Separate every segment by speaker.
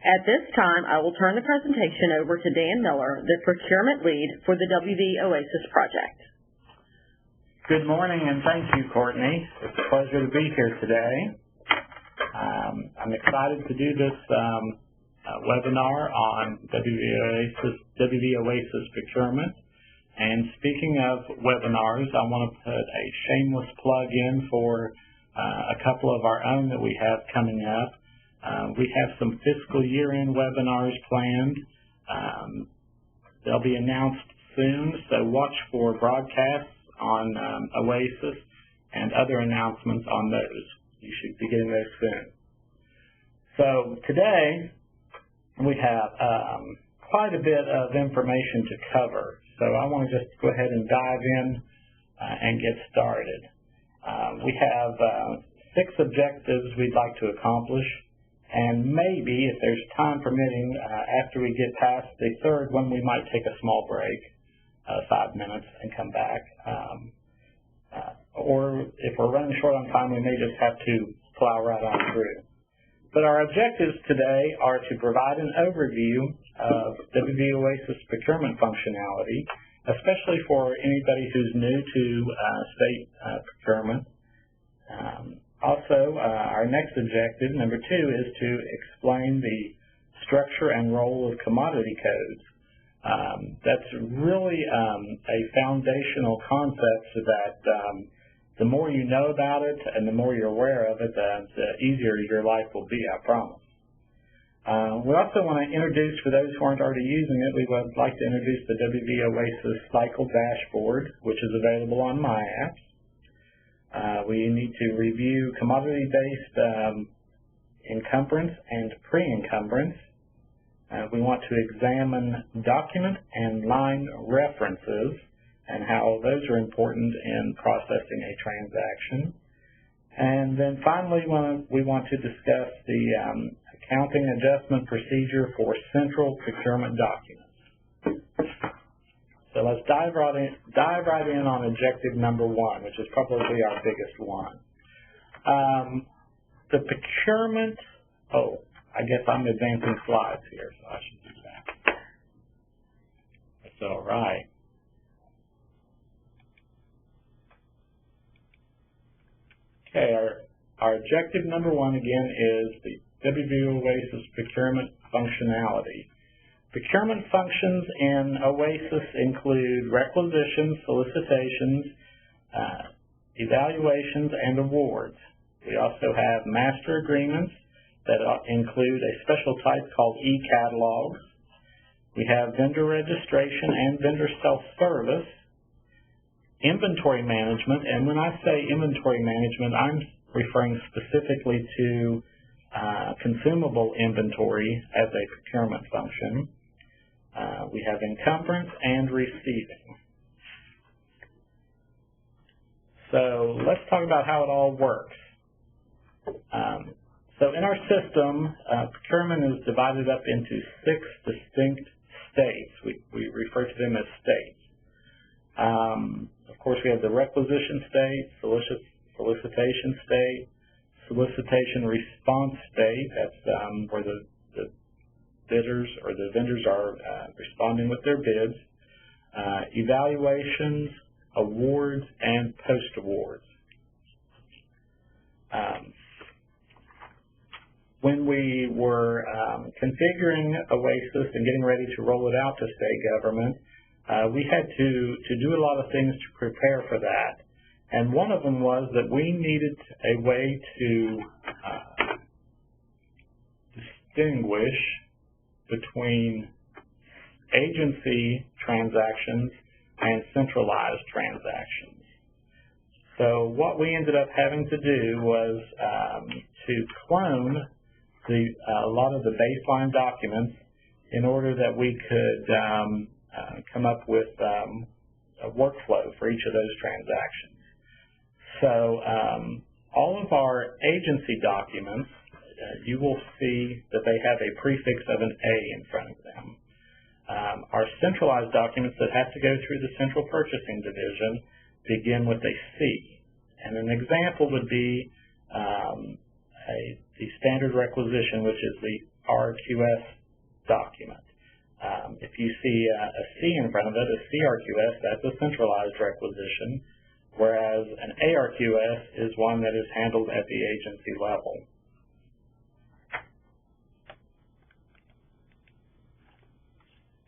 Speaker 1: At this time, I will turn the presentation over to Dan Miller, the procurement lead for the wvOASIS project.
Speaker 2: Good morning, and thank you, Courtney. It's a pleasure to be here today. I'm excited to do this webinar on wvOASIS Procurement. And speaking of webinars, I want to put a shameless plug in for a couple of our own that we have coming up. We have some fiscal year-end webinars planned. They'll be announced soon, so watch for broadcasts on OASIS and other announcements on those. You should be getting those soon. So today we have quite a bit of information to cover. So I want to just go ahead and dive in and get started. We have 6 objectives we'd like to accomplish, and maybe, if there's time permitting, after we get past the 3rd one, we might take a small break, 5 minutes, and come back. Or if we're running short on time, we may just have to plow right on through. But our objectives today are to provide an overview of wvOASIS procurement functionality, especially for anybody who's new to state procurement. Also, our next objective, number 2, is to explain the structure and role of commodity codes. That's really a foundational concept so that the more you know about it and the more you're aware of it, the easier your life will be, I promise. We also want to introduce, for those who aren't already using it, we would like to introduce the wvOASIS Cycle Dashboard, which is available on My Apps. We need to review commodity-based encumbrance and pre-encumbrance. We want to examine document and line references and how those are important in processing a transaction. And then finally, we want to discuss the accounting adjustment procedure for central procurement documents. So let's dive right in on objective number 1, which is probably our biggest one. The procurement, I guess I'm advancing slides here, so I should do that. That's all right. Okay, our objective number 1 again is the wvOASIS procurement functionality. Procurement functions in OASIS include requisitions, solicitations, evaluations, and awards. We also have master agreements that include a special type called e-catalogs. We have vendor registration and vendor self-service, inventory management, and when I say inventory management, I'm referring specifically to consumable inventory as a procurement function. We have encumbrance and receiving. So let's talk about how it all works. So in our system, procurement is divided up into 6 distinct states. We refer to them as states. Of course, we have the requisition state, solicitation state, solicitation response state. That's where the bidders or the vendors are responding with their bids. Evaluations, awards, and post-awards. When we were configuring OASIS and getting ready to roll it out to state government, we had to do a lot of things to prepare for that. And one of them was that we needed a way to distinguish between agency transactions and centralized transactions. So what we ended up having to do was to clone a lot of the baseline documents in order that we could come up with a workflow for each of those transactions. So all of our agency documents, you will see that they have a prefix of an A in front of them. Our centralized documents that have to go through the Central Purchasing Division begin with a C. And an example would be the standard requisition, which is the RQS document. If you see a C in front of it, a CRQS, that's a centralized requisition, whereas an ARQS is one that is handled at the agency level.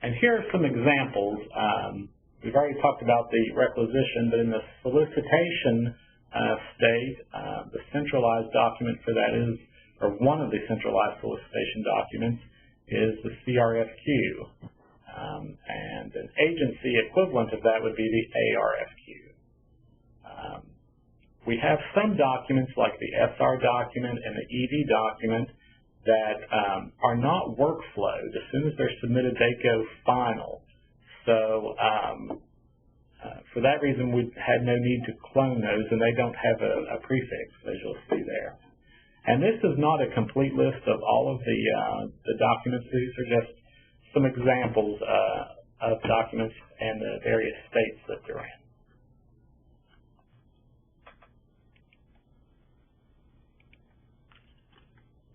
Speaker 2: And here are some examples. We've already talked about the requisition, but in the solicitation state, the centralized document for that is, or one of the centralized solicitation documents is the CRFQ. And an agency equivalent of that would be the ARFQ. We have some documents like the SR document and the EV document that are not workflowed. As soon as they're submitted, they go final. So for that reason, we had no need to clone those, and they don't have a prefix, as you'll see there. And this is not a complete list of all of the documents. These are just some examples of documents and the various states that they're in.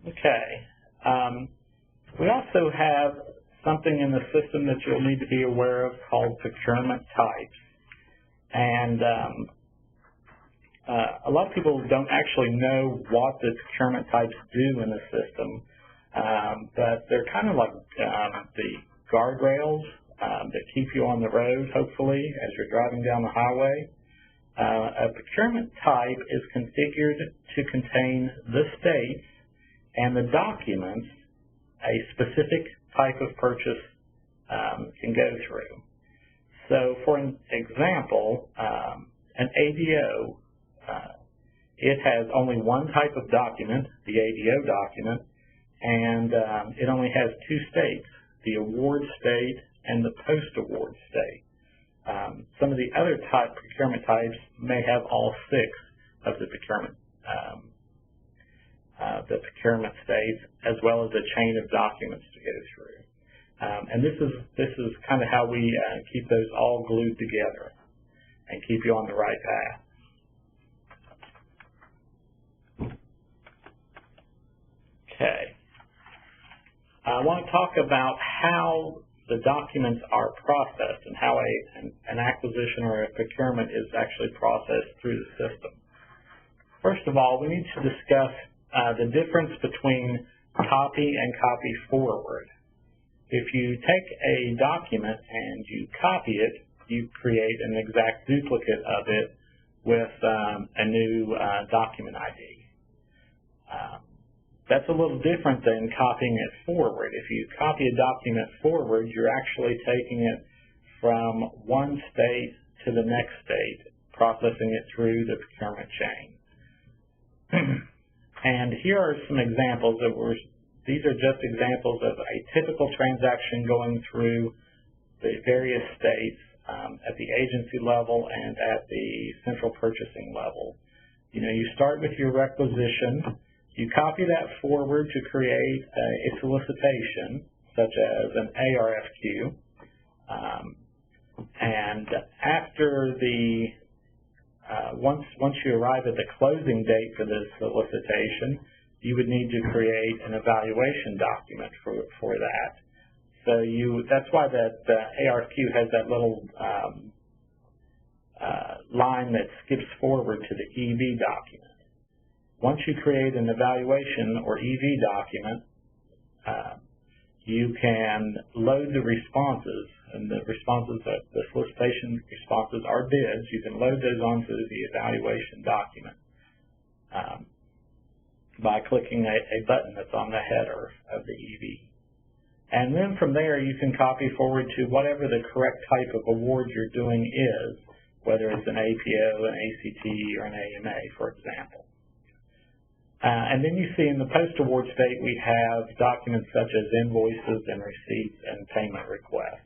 Speaker 2: Okay. We also have something in the system that you'll need to be aware of called Procurement Types. And a lot of people don't actually know what the procurement types do in the system, but they're kind of like the guardrails that keep you on the road, hopefully, as you're driving down the highway. A procurement type is configured to contain the states and the documents a specific type of purchase can go through. So, for an example, an ADO, it has only one type of document, the ADO document, and it only has two states, the award state and the post-award state. Some of the other procurement types may have all six of the procurement states, as well as a chain of documents to go through. And this is kind of how we keep those all glued together and keep you on the right path. Okay. I want to talk about how the documents are processed and how an acquisition or a procurement is actually processed through the system. First of all, we need to discuss the difference between copy and copy forward. If you take a document and you copy it, you create an exact duplicate of it with a new document ID. That's a little different than copying it forward. If you copy a document forward, you're actually taking it from one state to the next state, processing it through the procurement chain. And here are some examples of these are just examples of a typical transaction going through the various states at the agency level and at the central purchasing level. You know, you start with your requisition. You copy that forward to create a solicitation, such as an ARFQ. And after the once you arrive at the closing date for this solicitation, you would need to create an evaluation document for that. So that's why that ARFQ has that little line that skips forward to the EV document. Once you create an evaluation or EV document, you can load the responses, and the solicitation responses are bids. You can load those onto the evaluation document by clicking a button that's on the header of the EV. And then from there, you can copy forward to whatever the correct type of award you're doing is, whether it's an APO, an ACT, or an AMA, for example. And then you see in the post-award state, we have documents such as invoices and receipts and payment requests.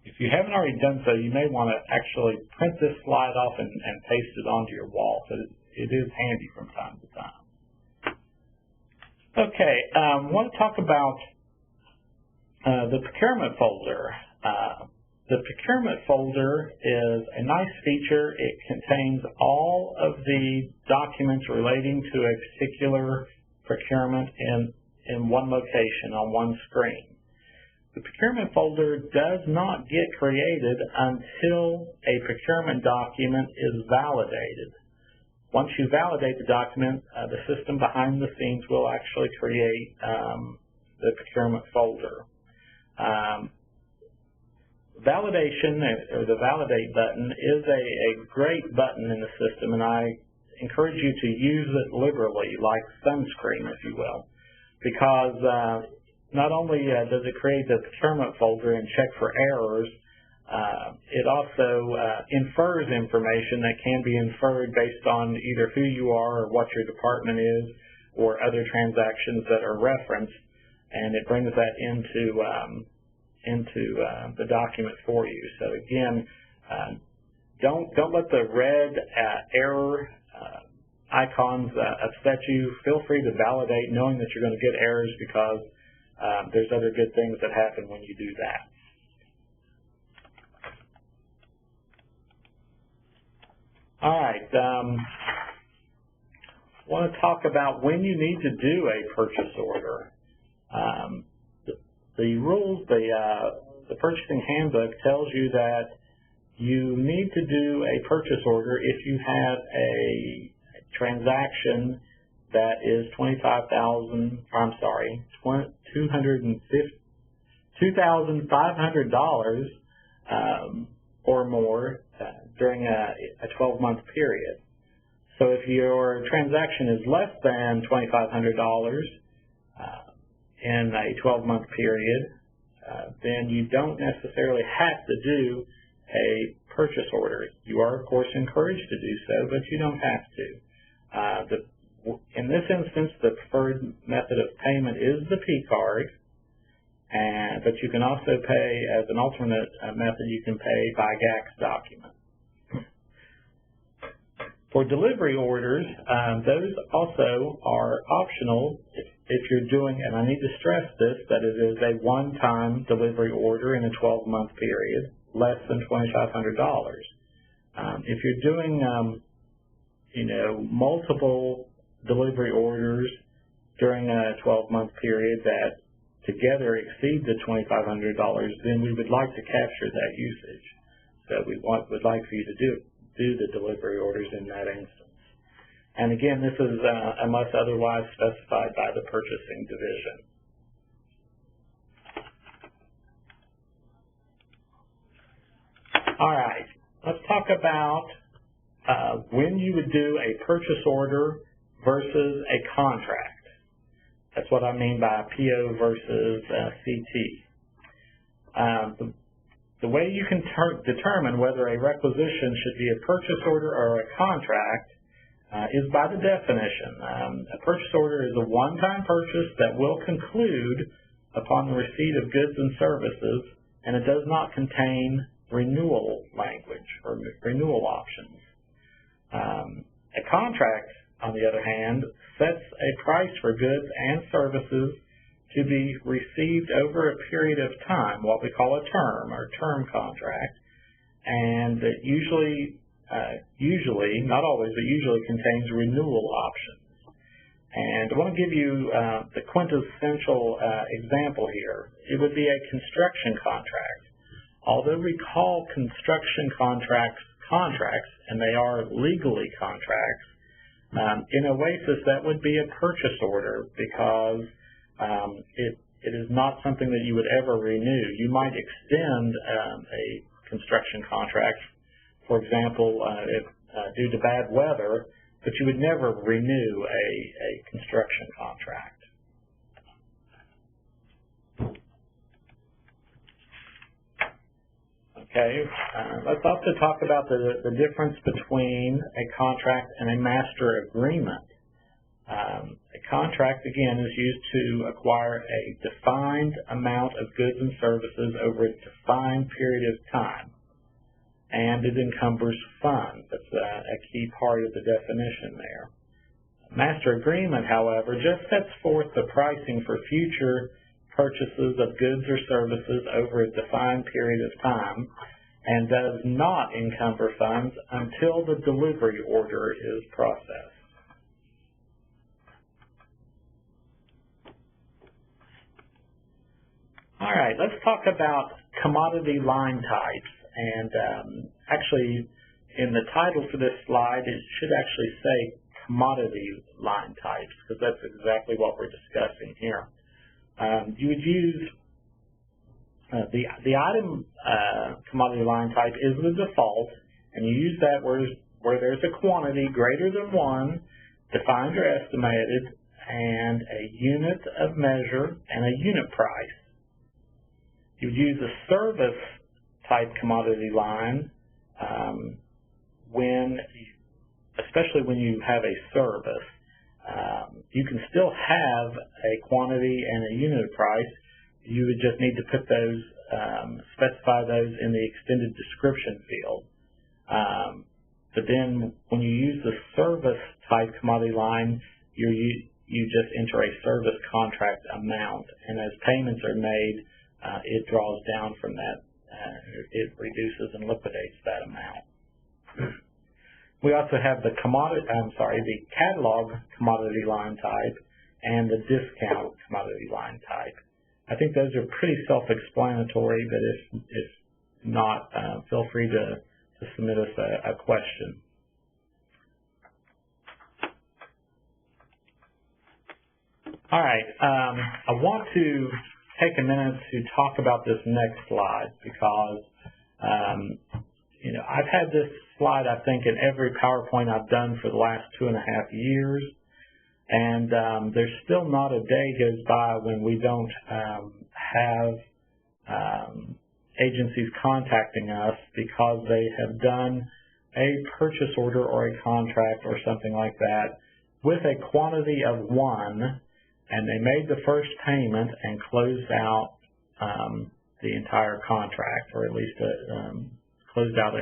Speaker 2: If you haven't already done so, you may want to actually print this slide off and paste it onto your wall, so it is handy from time to time. Okay, I want to talk about the procurement folder. The procurement folder is a nice feature. It contains all of the documents relating to a particular procurement in one location on one screen. The procurement folder does not get created until a procurement document is validated. Once you validate the document, the system behind the scenes will actually create the procurement folder. Validation, or the validate button, is a great button in the system, and I encourage you to use it liberally, like sunscreen, if you will, because not only does it create the procurement folder and check for errors, it also infers information that can be inferred based on either who you are or what your department is or other transactions that are referenced, and it brings that into the document for you. So again, don't let the red error icons upset you. Feel free to validate knowing that you're going to get errors, because there's other good things that happen when you do that. All right, I want to talk about when you need to do a purchase order. The rules, the purchasing handbook tells you that you need to do a purchase order if you have a transaction that is $2,500 or more during a 12-month period. So if your transaction is less than $2,500 in a 12-month period, then you don't necessarily have to do a purchase order. You are, of course, encouraged to do so, but you don't have to. In this instance, the preferred method of payment is the P-card, but you can also pay, as an alternate method, you can pay by GACS document. For delivery orders, those also are optional if you're doing, and I need to stress this, that it is a one-time delivery order in a 12-month period, less than $2,500. If you're doing, multiple delivery orders during a 12-month period that together exceed the $2,500, then we would like to capture that usage. So we would like for you to do the delivery orders in that instance. And again, this is unless otherwise specified by the purchasing division. All right, let's talk about when you would do a purchase order versus a contract. That's what I mean by PO versus CT. The way you can determine whether a requisition should be a purchase order or a contract is by the definition. A purchase order is a one-time purchase that will conclude upon the receipt of goods and services, and it does not contain renewal language or renewal options. A contract, on the other hand, sets a price for goods and services to be received over a period of time, what we call a term or term contract, and it usually, not always, but usually contains renewal options. And I want to give you the quintessential example here. It would be a construction contract. Although we call construction contracts, and they are legally contracts, in OASIS that would be a purchase order, because it is not something that you would ever renew. You might extend a construction contract, for example, if due to bad weather, but you would never renew a construction contract. Okay, let's also talk about the difference between a contract and a master agreement. A contract, again, is used to acquire a defined amount of goods and services over a defined period of time, and it encumbers funds. That's a key part of the definition there. Master agreement, however, just sets forth the pricing for future purchases of goods or services over a defined period of time and does not encumber funds until the delivery order is processed. All right, let's talk about commodity line types. And actually, in the title for this slide, it should actually say commodity line types, because that's exactly what we're discussing here. You would use the item commodity line type is the default, and you use that where there's a quantity greater than 1, defined or estimated, and a unit of measure and a unit price. You would use a service type commodity line especially when you have a service. You can still have a quantity and a unit price. You would just need to put those, specify those in the extended description field. But then when you use the service type commodity line, you just enter a service contract amount, and as payments are made, it draws down from that. It reduces and liquidates that amount. We also have the catalog commodity line type and the discount commodity line type. I think those are pretty self-explanatory, but if not, feel free to submit us a question. All right, I want to take a minute to talk about this next slide because I've had this slide, I think, in every PowerPoint I've done for the last 2.5 years, and there's still not a day goes by when we don't have agencies contacting us because they have done a purchase order or a contract or something like that with a quantity of 1, and they made the first payment and closed out the entire contract, or at least closed out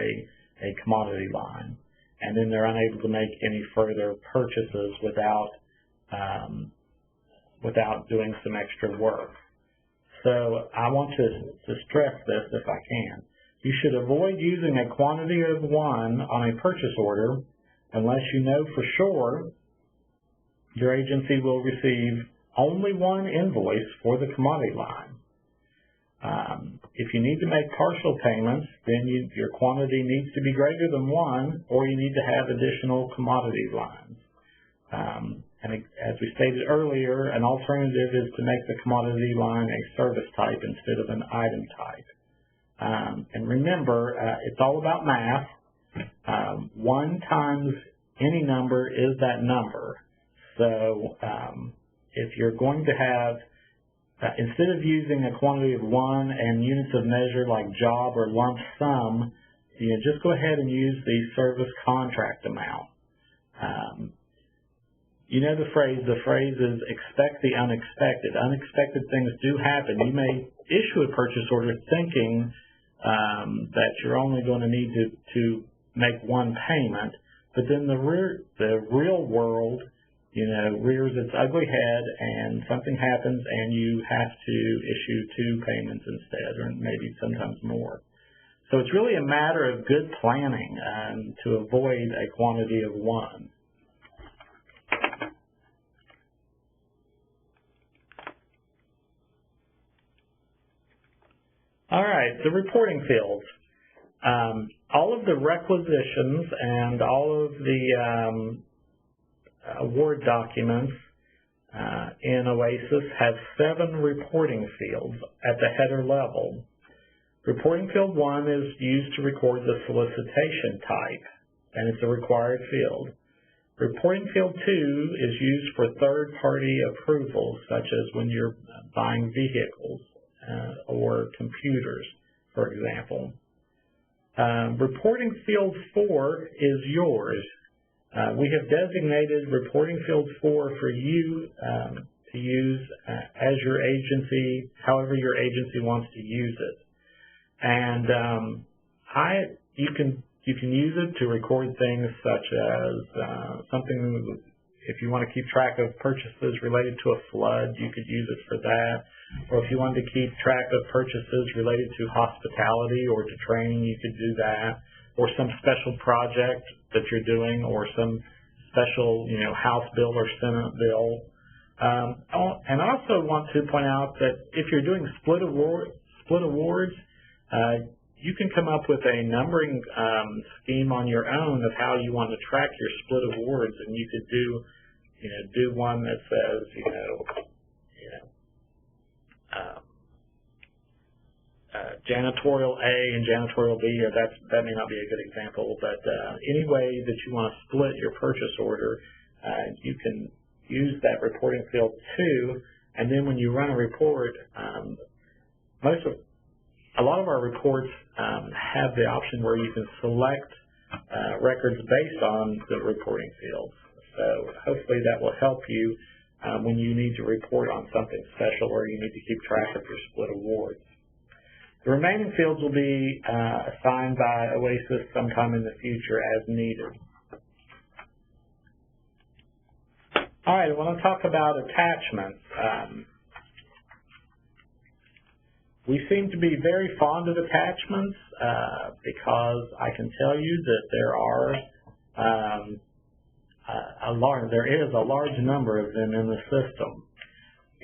Speaker 2: a commodity line, and then they're unable to make any further purchases without doing some extra work. So I want to stress this if I can. You should avoid using a quantity of 1 on a purchase order unless you know for sure your agency will receive only 1 invoice for the commodity line. If you need to make partial payments, then your quantity needs to be greater than 1, or you need to have additional commodity lines. And as we stated earlier, an alternative is to make the commodity line a service type instead of an item type. And remember, it's all about math. 1 times any number is that number. So if you're going to have, instead of using a quantity of 1 and units of measure like job or lump sum, just go ahead and use the service contract amount. You know the phrase is expect the unexpected. Unexpected things do happen. You may issue a purchase order thinking that you're only going to need to make 1 payment, but then the real world rears its ugly head and something happens and you have to issue 2 payments instead, or maybe sometimes more. So it's really a matter of good planning to avoid a quantity of 1. All right, the reporting fields. All of the requisitions and all of the award documents in OASIS have 7 reporting fields at the header level. Reporting field 1 is used to record the solicitation type, and it's a required field. Reporting field 2 is used for third-party approvals, such as when you're buying vehicles or computers, for example. Reporting field 4 is yours. We have designated reporting field 4 for you to use as your agency, however your agency wants to use it. And you can use it to record things such as something if you want to keep track of purchases related to a flood, you could use it for that. Or if you wanted to keep track of purchases related to hospitality or to training, you could do that. Or some special project that you're doing, or some special, House bill or Senate bill. And I also want to point out that if you're doing split awards, you can come up with a numbering scheme on your own of how you want to track your split awards, and you could do one that says, janitorial A and janitorial B, or that may not be a good example, but any way that you want to split your purchase order, you can use that reporting field too, and then when you run a report, a lot of our reports have the option where you can select records based on the reporting fields. So hopefully that will help you when you need to report on something special or you need to keep track of your split awards. The remaining fields will be assigned by OASIS sometime in the future as needed. All right, I want to talk about attachments. We seem to be very fond of attachments because I can tell you that there is a large number of them in the system.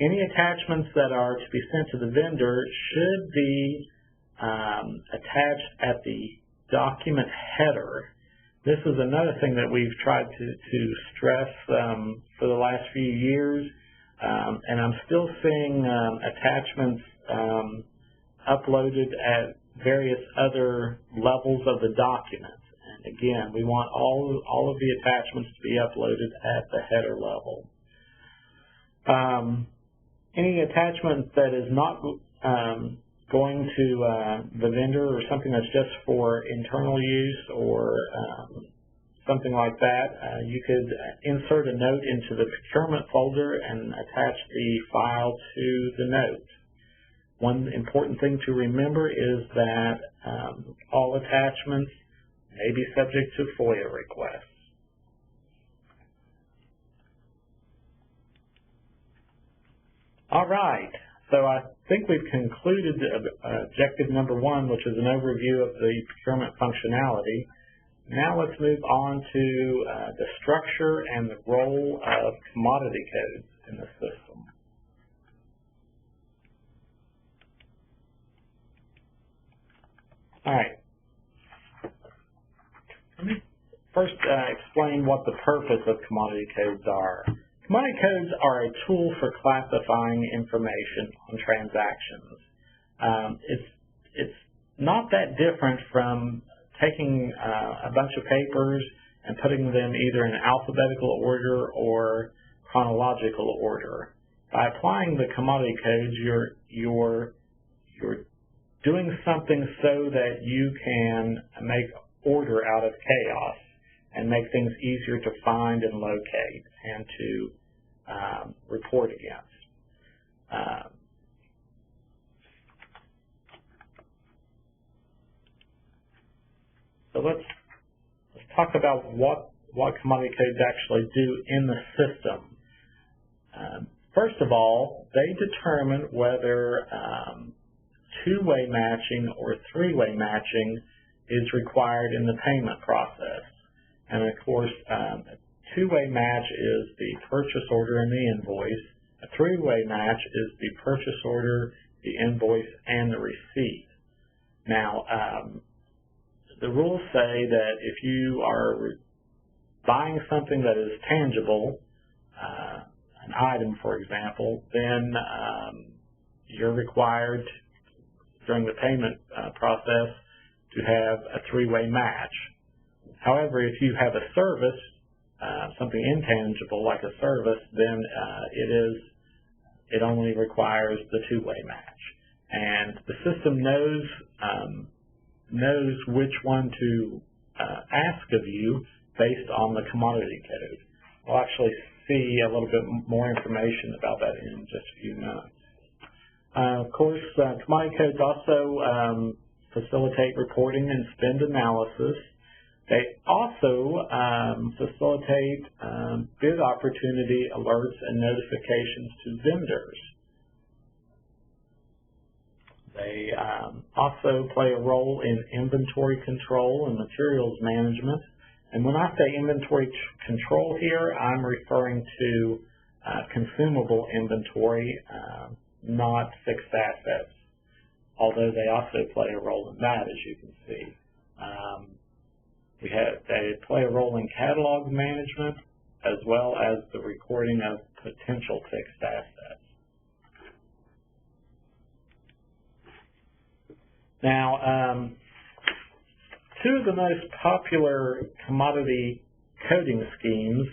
Speaker 2: Any attachments that are to be sent to the vendor should be attached at the document header. This is another thing that we've tried to stress for the last few years, and I'm still seeing attachments uploaded at various other levels of the document. And again, we want all of the attachments to be uploaded at the header level. Any attachment that is not going to the vendor, or something that's just for internal use or something like that, you could insert a note into the procurement folder and attach the file to the note. One important thing to remember is that all attachments may be subject to FOIA requests. All right, so I think we've concluded objective number 1, which is an overview of the procurement functionality. Now let's move on to the structure and the role of commodity codes in the system. All right. Let me first explain what the purpose of commodity codes are. Commodity codes are a tool for classifying information on transactions. It's not that different from taking a bunch of papers and putting them either in alphabetical order or chronological order. By applying the commodity codes, you're doing something so that you can make order out of chaos and make things easier to find and locate and to report against. So let's talk about what commodity codes actually do in the system. First of all, they determine whether two-way matching or three-way matching is required in the payment process. And of course, a two-way match is the purchase order and the invoice. A three-way match is the purchase order, the invoice, and the receipt. Now, the rules say that if you are buying something that is tangible, an item, for example, then you're required during the payment process to have a three-way match. However, if you have a service, something intangible like a service, then it only requires the two-way match. And the system knows which one to ask of you based on the commodity code. We'll actually see a little bit more information about that in just a few minutes. Of course, commodity codes also facilitate reporting and spend analysis. They also facilitate bid opportunity alerts and notifications to vendors. They also play a role in inventory control and materials management. And when I say inventory control here, I'm referring to consumable inventory, not fixed assets, although they also play a role in that, as you can see. They play a role in catalog management as well as the recording of potential fixed assets. Now, two of the most popular commodity coding schemes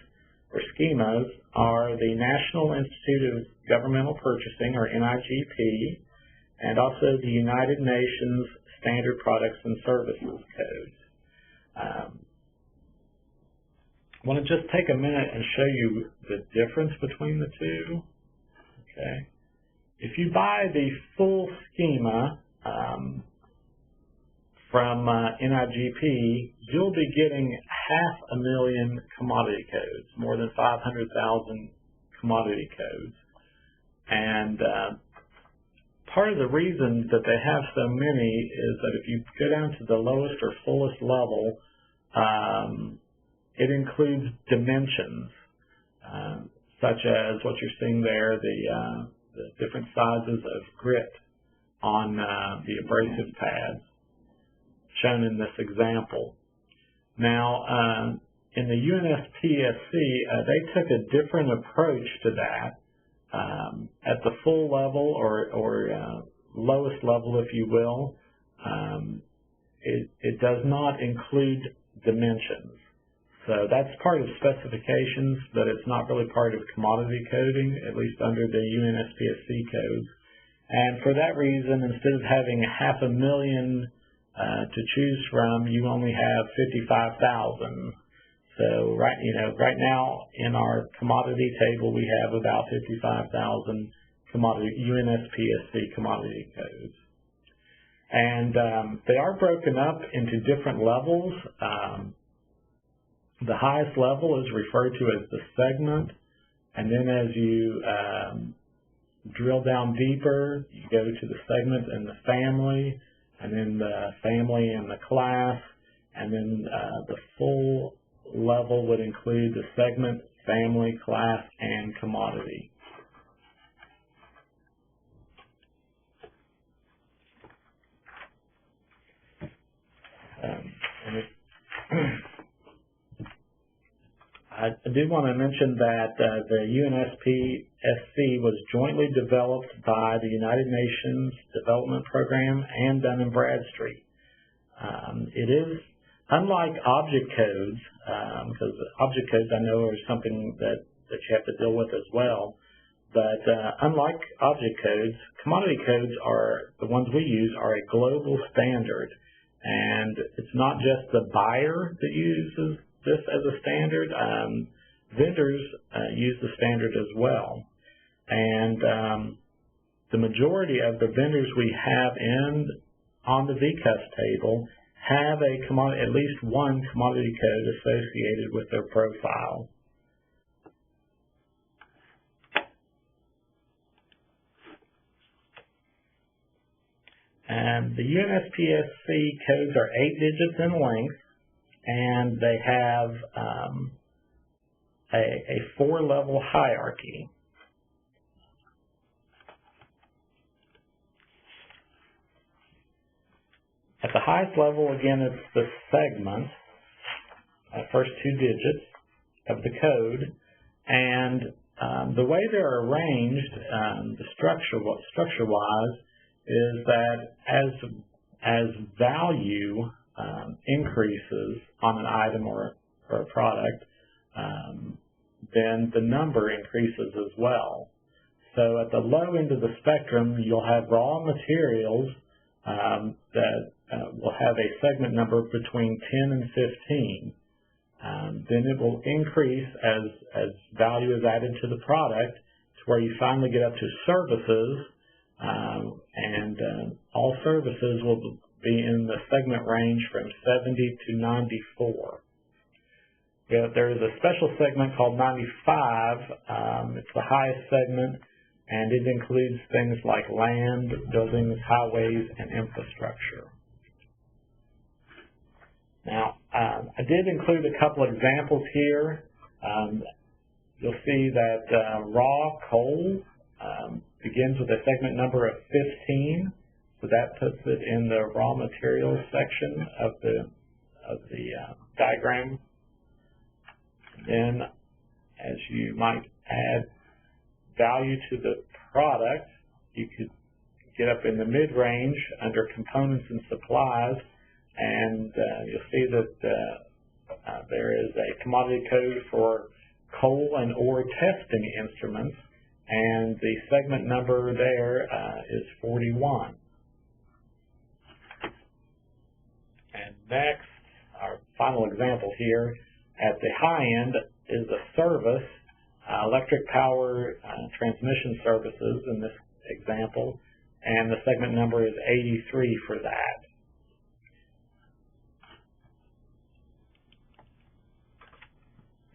Speaker 2: or schemas are the National Institute of Governmental Purchasing, or NIGP, and also the United Nations Standard Products and Services Codes. I want to just take a minute and show you the difference between the two. Okay. If you buy the full schema from NIGP, you'll be getting 500,000 commodity codes, more than 500,000 commodity codes. And part of the reason that they have so many is that if you go down to the lowest or fullest level, it includes dimensions, such as what you're seeing there, the different sizes of grit on the abrasive pads, shown in this example. Now, in the UNSPSC, they took a different approach to that. At the full level or lowest level, if you will, it does not include dimensions. So that's part of specifications, but it's not really part of commodity coding, at least under the UNSPSC codes. And for that reason, instead of having 500,000 to choose from, you only have 55,000. So right now in our commodity table, we have about 55,000 UNSPSC commodity codes. And they are broken up into different levels. The highest level is referred to as the segment, and then as you drill down deeper, you go to the segment and the family, and then the family and the class, and then the full level would include the segment, family, class, and commodity. I do want to mention that the UNSPSC was jointly developed by the United Nations Development Program and Dun & Bradstreet. It is, unlike object codes, because object codes I know are something that you have to deal with as well, but unlike object codes, commodity codes are, the ones we use, are a global standard. And it's not just the buyer that uses this as a standard. Vendors use the standard as well. And the majority of the vendors we have on the VCUS table have at least one commodity code associated with their profile. And the UNSPSC codes are 8 digits in length, and they have a 4-level hierarchy. At the highest level, again, it's the segment, first 2 digits of the code, and the way they're arranged, the structure-wise, is that as value increases on an item or a product, then the number increases as well. So at the low end of the spectrum, you'll have raw materials that will have a segment number between 10 and 15. Then it will increase as value is added to the product to where you finally get up to services, and all services will be in the segment range from 70 to 94. There is a special segment called 95. It's the highest segment, and it includes things like land, buildings, highways, and infrastructure. Now, I did include a couple examples here. You'll see that raw coal begins with a segment number of 15, so that puts it in the raw materials section of the diagram. Then, as you might add value to the product, you could get up in the mid-range under components and supplies, and you'll see that there is a commodity code for coal and ore testing instruments, and the segment number there is 41. And next, our final example here, at the high end is a service, electric power transmission services in this example, and the segment number is 83 for that.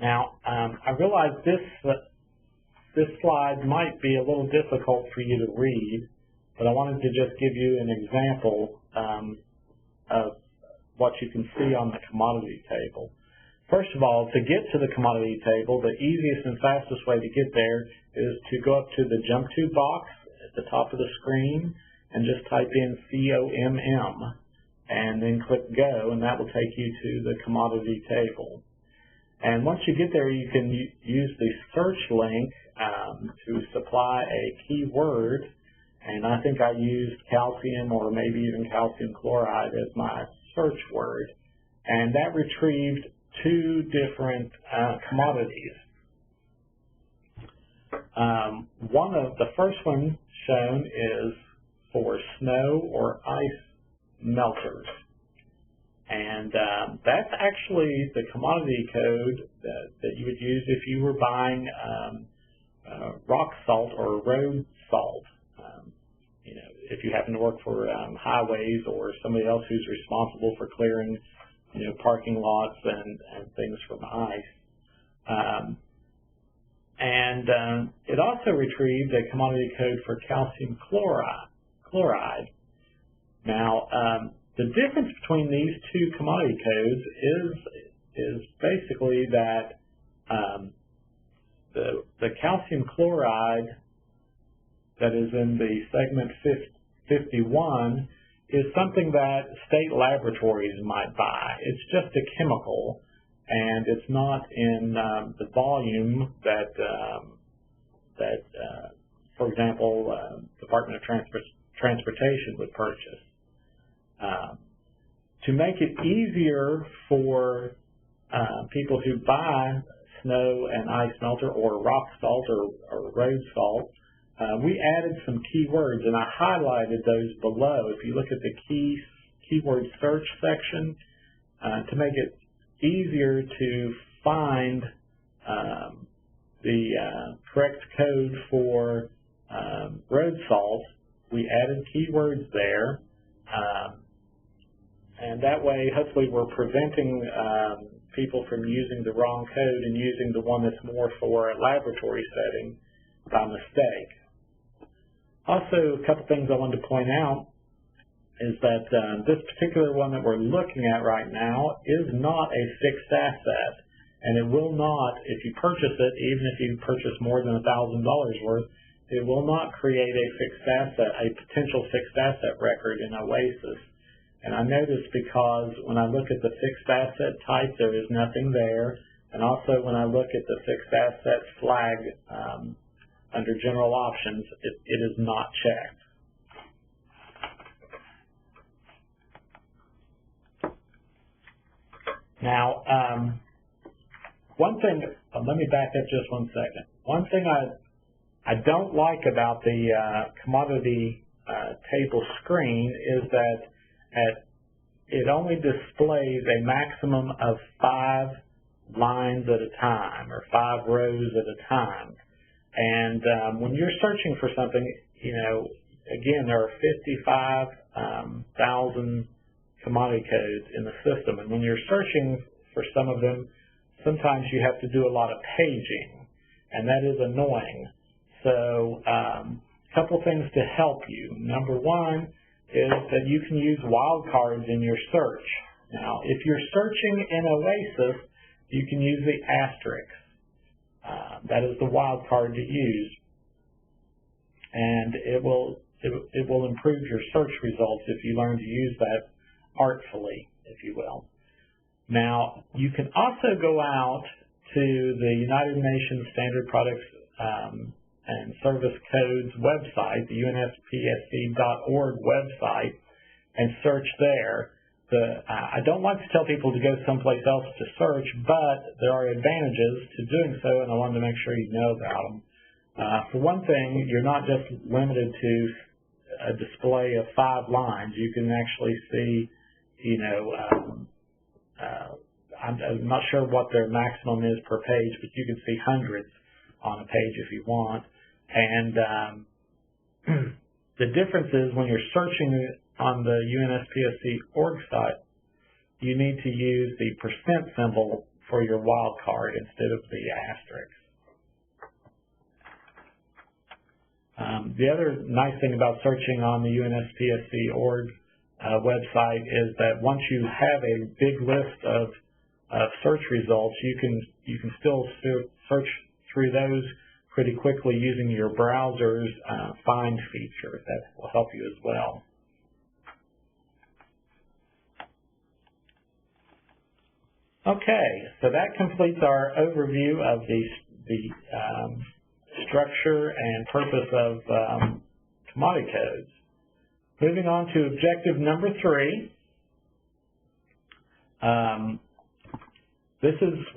Speaker 2: Now, I realize this slide might be a little difficult for you to read, but I wanted to just give you an example of what you can see on the commodity table. First of all, to get to the commodity table, the easiest and fastest way to get there is to go up to the Jump To box at the top of the screen and just type in COMM and then click Go, and that will take you to the commodity table. And once you get there, you can use the search link to supply a keyword, and I think I used calcium or maybe even calcium chloride as my search word, and that retrieved two different commodities. The first one shown is for snow or ice melters. And that's actually the commodity code that you would use if you were buying rock salt or road salt. If you happen to work for highways or somebody else who's responsible for clearing parking lots and things from ice. It also retrieved a commodity code for calcium chloride. Now, the difference between these two commodity codes is basically that the calcium chloride that is in the segment 51 is something that state laboratories might buy. It's just a chemical, and it's not in the volume that, for example, Department of Transportation would purchase. To make it easier for people who buy snow and ice melter or rock salt or road salt, we added some keywords, and I highlighted those below. If you look at the keyword search section, to make it easier to find the correct code for road salt, we added keywords there. And that way, hopefully, we're preventing people from using the wrong code and using the one that's more for a laboratory setting by mistake. Also, a couple things I wanted to point out is that this particular one that we're looking at right now is not a fixed asset, and it will not, if you purchase it, even if you purchase more than $1,000 worth, it will not create a fixed asset, a potential fixed asset record in OASIS. And I know this because when I look at the fixed asset type, there is nothing there. And also when I look at the fixed asset flag under general options, it is not checked. Now, one thing, let me back up just one second. One thing I don't like about the commodity table screen is that it only displays a maximum of 5 lines at a time, or 5 rows at a time. And when you're searching for something, again, there are 55,000 commodity codes in the system. And when you're searching for some of them, sometimes you have to do a lot of paging, and that is annoying. So a couple things to help you. Number one is that you can use wildcards in your search. Now, if you're searching in OASIS, you can use the asterisk. That is the wildcard to use, and it will improve your search results if you learn to use that artfully, if you will. Now, you can also go out to the United Nations Standard Products and Service Codes website, the UNSPSC.org website, and search there. I don't like to tell people to go someplace else to search, but there are advantages to doing so, and I wanted to make sure you know about them. For one thing, you're not just limited to a display of 5 lines. You can actually see, I'm not sure what their maximum is per page, but you can see hundreds on a page if you want. And the difference is when you're searching on the UNSPSC.org site, you need to use the percent symbol for your wildcard instead of the asterisk. The other nice thing about searching on the UNSPSC.org website is that once you have a big list of search results, you can still search through those pretty quickly using your browser's find feature. That will help you as well. Okay, so that completes our overview of the structure and purpose of commodity codes. Moving on to objective number 3.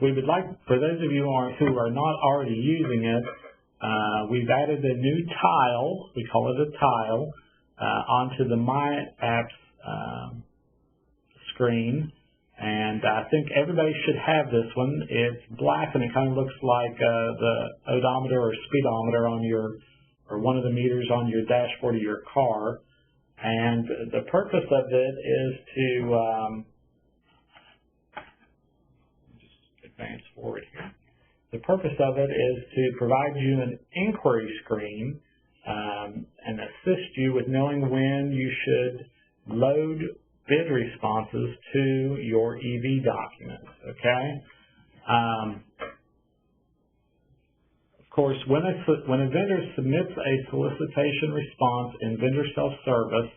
Speaker 2: We would like, for those of you who are not already using it, we've added a new tile, we call it a tile, onto the My Apps screen. And I think everybody should have this one. It's black and it kind of looks like the odometer or speedometer on or one of the meters on your dashboard of your car. And the purpose of it is to, just advance forward here. The purpose of it is to provide you an inquiry screen and assist you with knowing when you should load bid responses to your EV documents, okay? Of course, when a vendor submits a solicitation response in vendor self-service,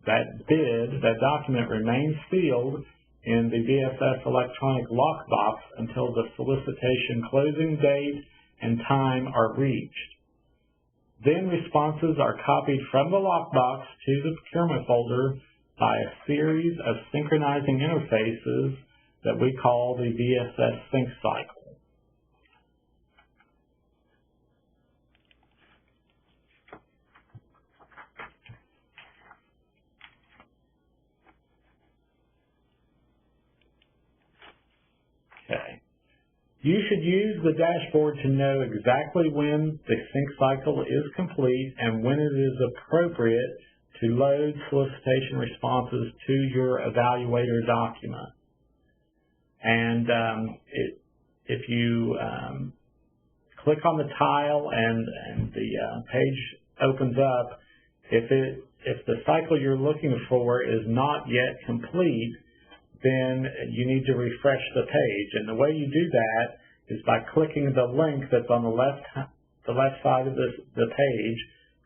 Speaker 2: that document remains sealed in the VSS electronic lockbox until the solicitation closing date and time are reached. Then responses are copied from the lockbox to the procurement folder by a series of synchronizing interfaces that we call the VSS sync cycle. Okay. You should use the dashboard to know exactly when the sync cycle is complete and when it is appropriate to load solicitation responses to your evaluator document. And if you click on the tile and the page opens up, if the cycle you're looking for is not yet complete, then you need to refresh the page. And the way you do that is by clicking the link that's on the left side of the page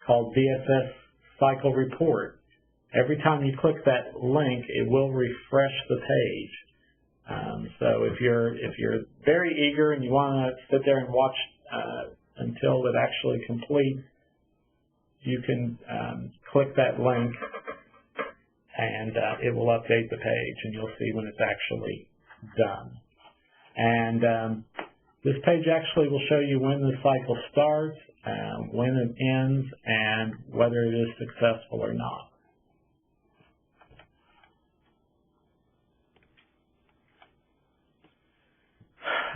Speaker 2: called VSS Cycle Report. Every time you click that link, it will refresh the page. So if you're very eager and you want to sit there and watch until it actually completes, you can click that link and it will update the page and you'll see when it's actually done. And this page actually will show you when the cycle starts, when it ends, and whether it is successful or not.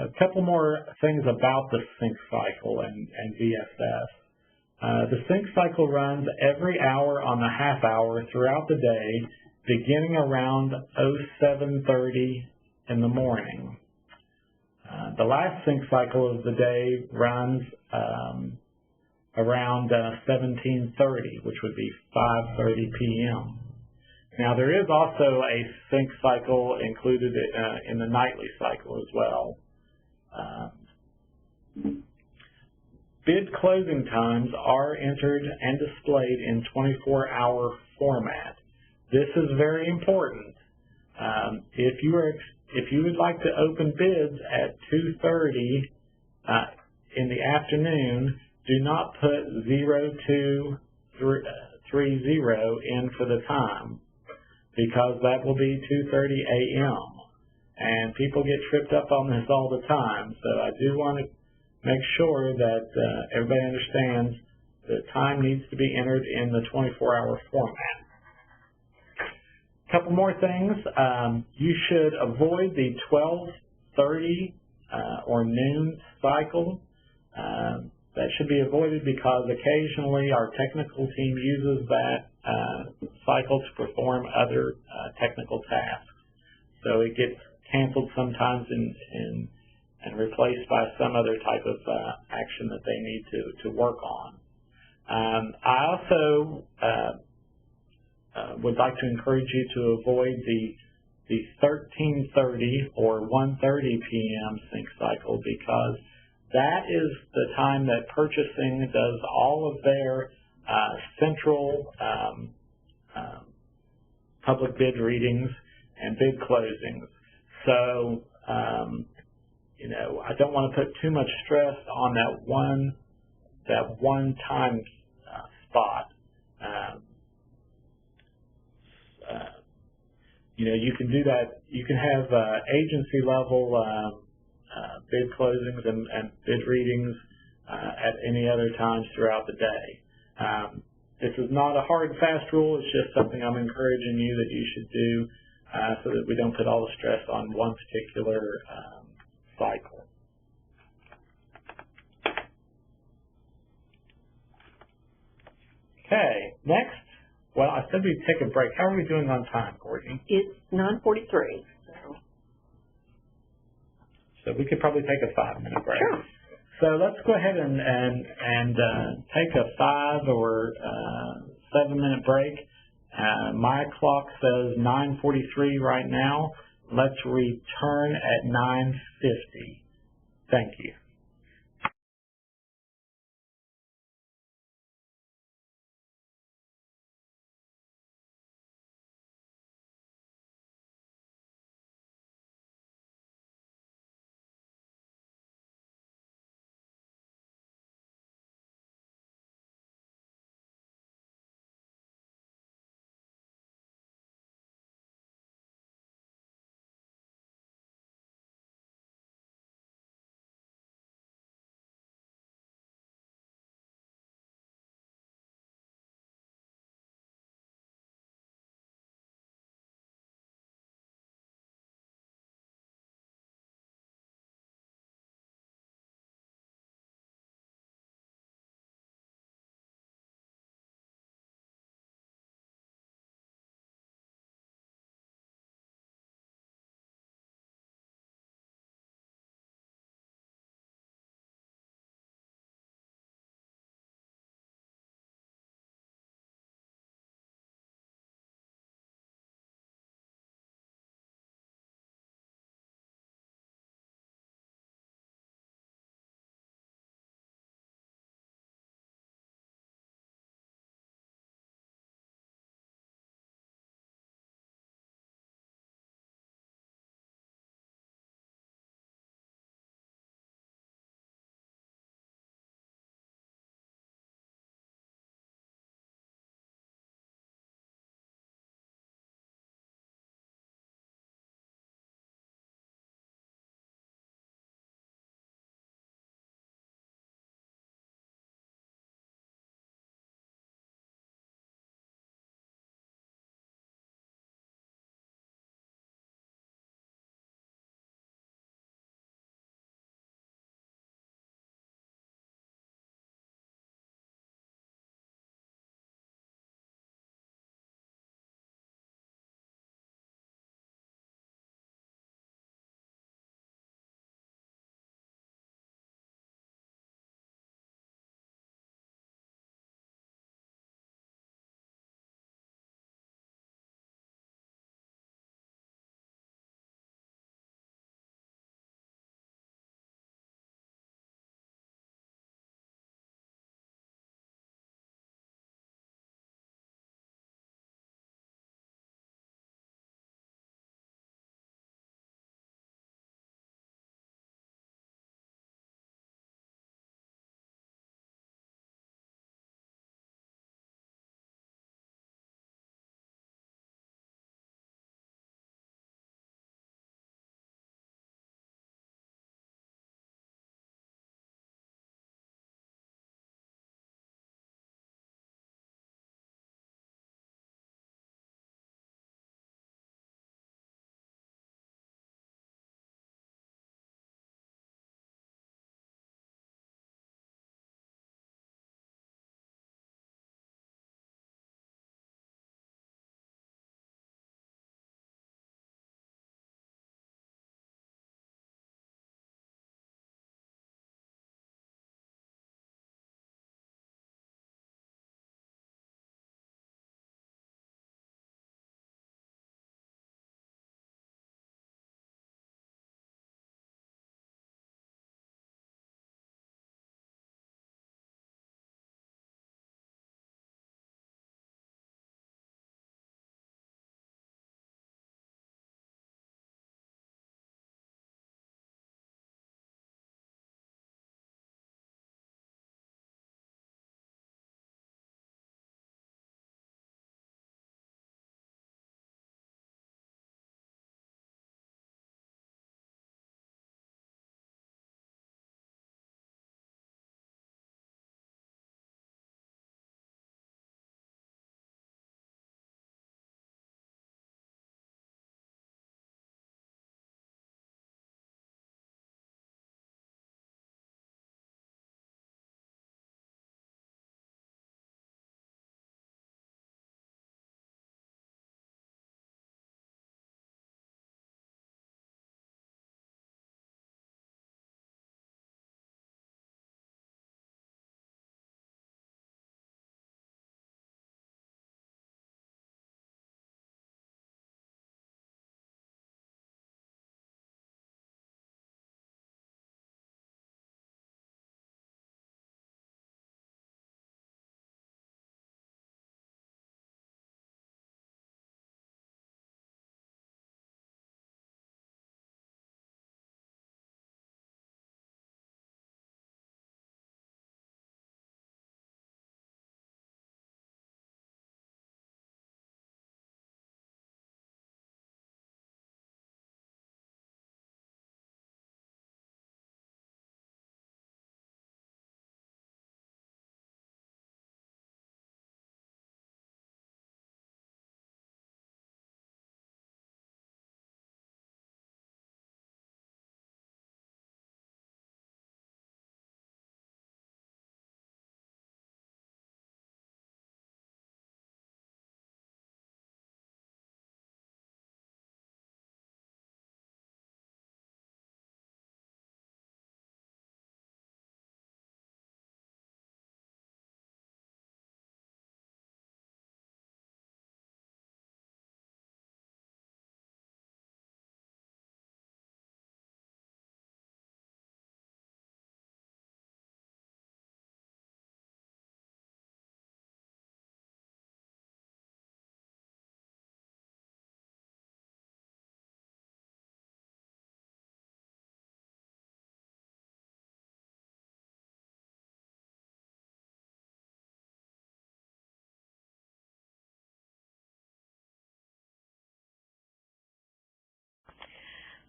Speaker 2: A couple more things about the sync cycle and VSS. The sync cycle runs every hour on the half hour throughout the day beginning around 07:30 in the morning. The last sync cycle of the day runs around 17:30, which would be 5:30 p.m. Now, there is also a sync cycle included in the nightly cycle as well. Bid closing times are entered and displayed in 24-hour format. This is very important. If you would like to open bids at 2:30 in the afternoon, do not put 0230 in for the time, because that will be 2:30 a.m. and people get tripped up on this all the time. So I do want to make sure that everybody understands that time needs to be entered in the 24-hour format. A couple more things. You should avoid the 12:30 or noon cycle. That should be avoided because occasionally our technical team uses that cycle to perform other technical tasks. So it gets canceled sometimes and replaced by some other type of action that they need to work on. I also would like to encourage you to avoid the 13:30 or 1:30 p.m. sync cycle, because that is the time that purchasing does all of their central public bid readings and bid closings. So, I don't want to put too much stress on that one time spot. You can do that. You can have agency level bid closings and bid readings at any other times throughout the day. This is not a hard, fast rule. It's just something I'm encouraging you that you should do so that we don't put all the stress on one particular cycle. Okay, next. Well, I said we'd take a break. How are we doing on time, Courtney?
Speaker 1: It's 9:43.
Speaker 2: So we could probably take a 5-minute break.
Speaker 1: Sure.
Speaker 2: So let's go ahead and take a 5 or 7-minute break. My clock says 9:43 right now. Let's return at 9:50. Thank you.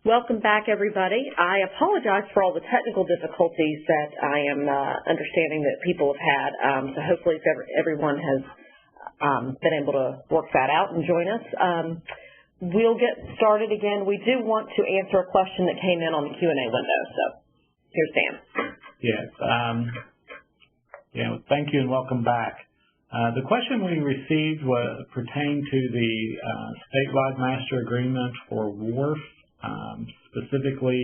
Speaker 1: Welcome back, everybody. I apologize for all the technical difficulties that I am understanding that people have had. So hopefully everyone has been able to work that out and join us. We'll get started again. We do want to answer a question that came in on the Q&A window. So here's Dan.
Speaker 2: Yes. Thank you and welcome back. The question we received pertained to the statewide master agreement for WARF, specifically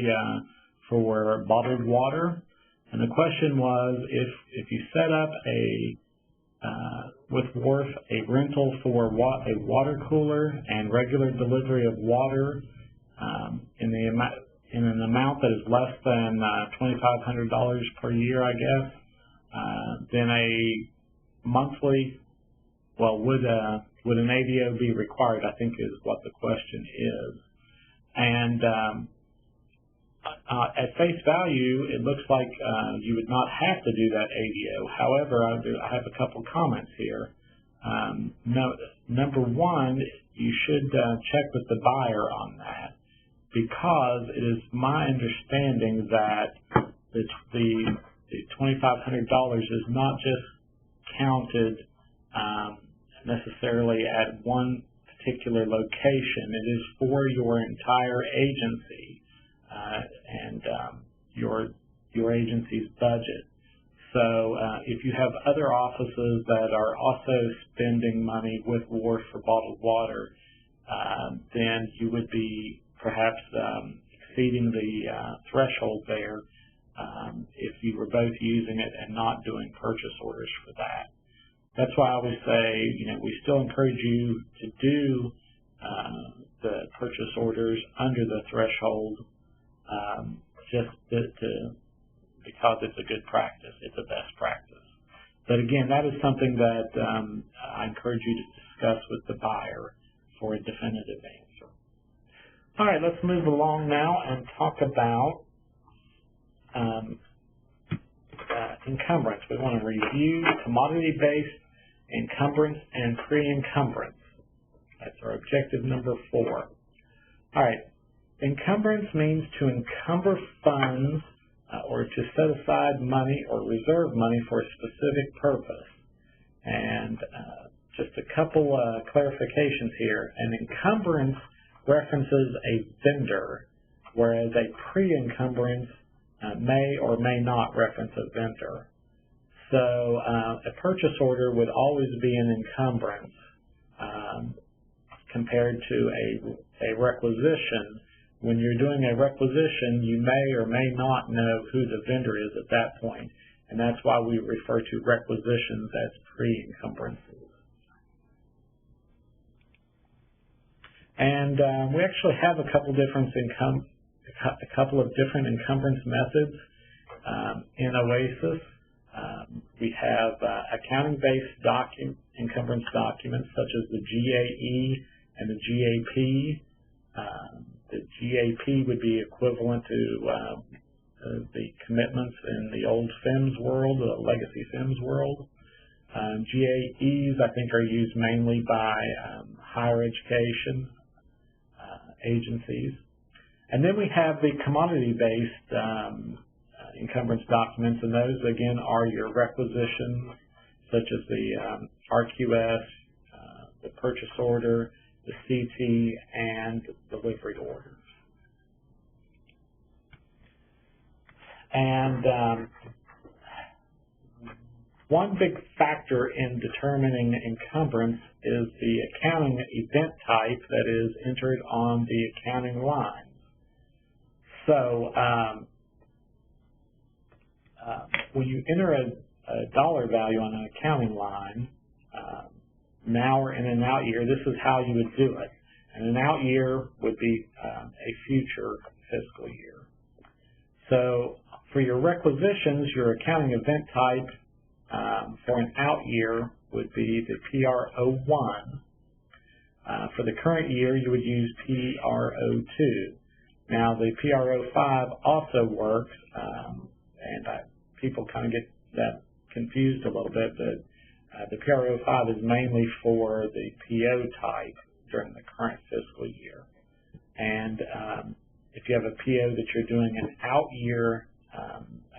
Speaker 2: for bottled water. And the question was, if you set up with WARF a rental for a water cooler and regular delivery of water in an amount that is less than $2,500 per year, I guess, then a monthly, would an ADO be required, I think is what the question is. And at face value, it looks like you would not have to do that ADO. However, I have a couple comments here. Number one, you should check with the buyer on that, because it is my understanding that the $2,500 is not just counted necessarily at one particular location. It is for your entire agency and your agency's budget. So if you have other offices that are also spending money with WARF for bottled water, then you would be perhaps exceeding the threshold there if you were both using it and not doing purchase orders for that. That's why I always say, we still encourage you to do the purchase orders under the threshold, because it's a good practice. It's a best practice. But again, that is something that I encourage you to discuss with the buyer for a definitive answer. All right, let's move along now and talk about encumbrance. We want to review commodity-based encumbrance and pre-encumbrance. That's our objective number 4. All right. Encumbrance means to encumber funds or to set aside money or reserve money for a specific purpose. And just a couple clarifications here. An encumbrance references a vendor, whereas a pre-encumbrance may or may not reference a vendor. So a purchase order would always be an encumbrance compared to a requisition. When you're doing a requisition, you may or may not know who the vendor is at that point, and that's why we refer to requisitions as pre-encumbrances. And we actually have a couple of different encumbrance methods in OASIS. We have accounting-based encumbrance documents such as the GAE and the GAP. The GAP would be equivalent to the commitments in the old FIMS world, the legacy FIMS world. GAEs, I think, are used mainly by higher education agencies. And then we have the commodity-based encumbrance documents, and those, again, are your requisitions, such as the RQS, the purchase order, the CT, and delivery orders. And one big factor in determining encumbrance is the accounting event type that is entered on the accounting line. So when you enter a dollar value on an accounting line, now or in an out year, this is how you would do it. And an out year would be a future fiscal year. So for your requisitions, your accounting event type for an out year would be the PRO1. For the current year, you would use PRO2. Now, the PRO5 also works, and people kind of get that confused a little bit, but the PRO5 is mainly for the PO type during the current fiscal year. And if you have a PO that you're doing an out-year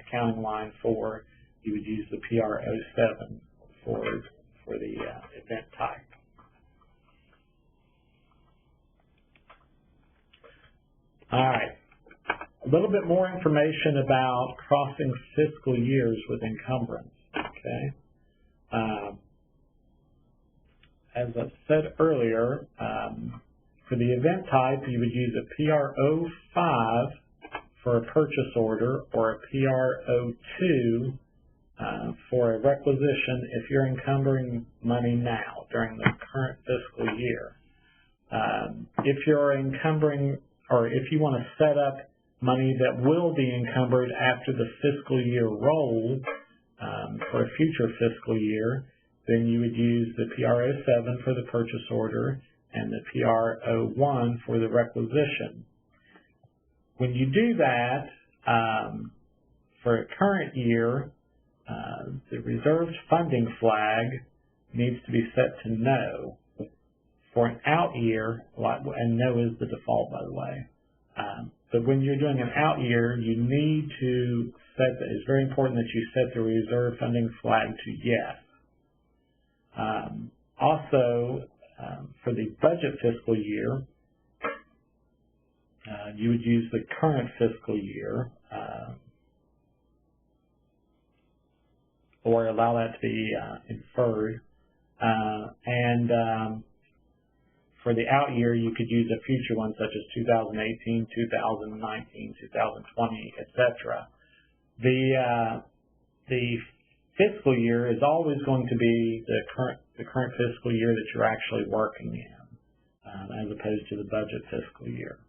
Speaker 2: accounting line for, you would use the PR07 for the event type. All right. A little bit more information about crossing fiscal years with encumbrance. Okay. As I said earlier, for the event type, you would use a PR05 for a purchase order or a PR02 for a requisition if you're encumbering money now during the current fiscal year. If you're encumbering, or if you want to set up money that will be encumbered after the fiscal year roll for a future fiscal year, then you would use the PR07 for the purchase order and the PR01 for the requisition. When you do that, for a current year, the reserved funding flag needs to be set to no. For an out year, and no is the default, by the way, but when you're doing an out year, you need to set, it's very important that you set the reserve funding flag to yes. Also, for the budget fiscal year, you would use the current fiscal year, or allow that to be inferred. For the out year, you could use a future one such as 2018, 2019, 2020, etc. The fiscal year is always going to be the current fiscal year that you're actually working in, as opposed to the budget fiscal year.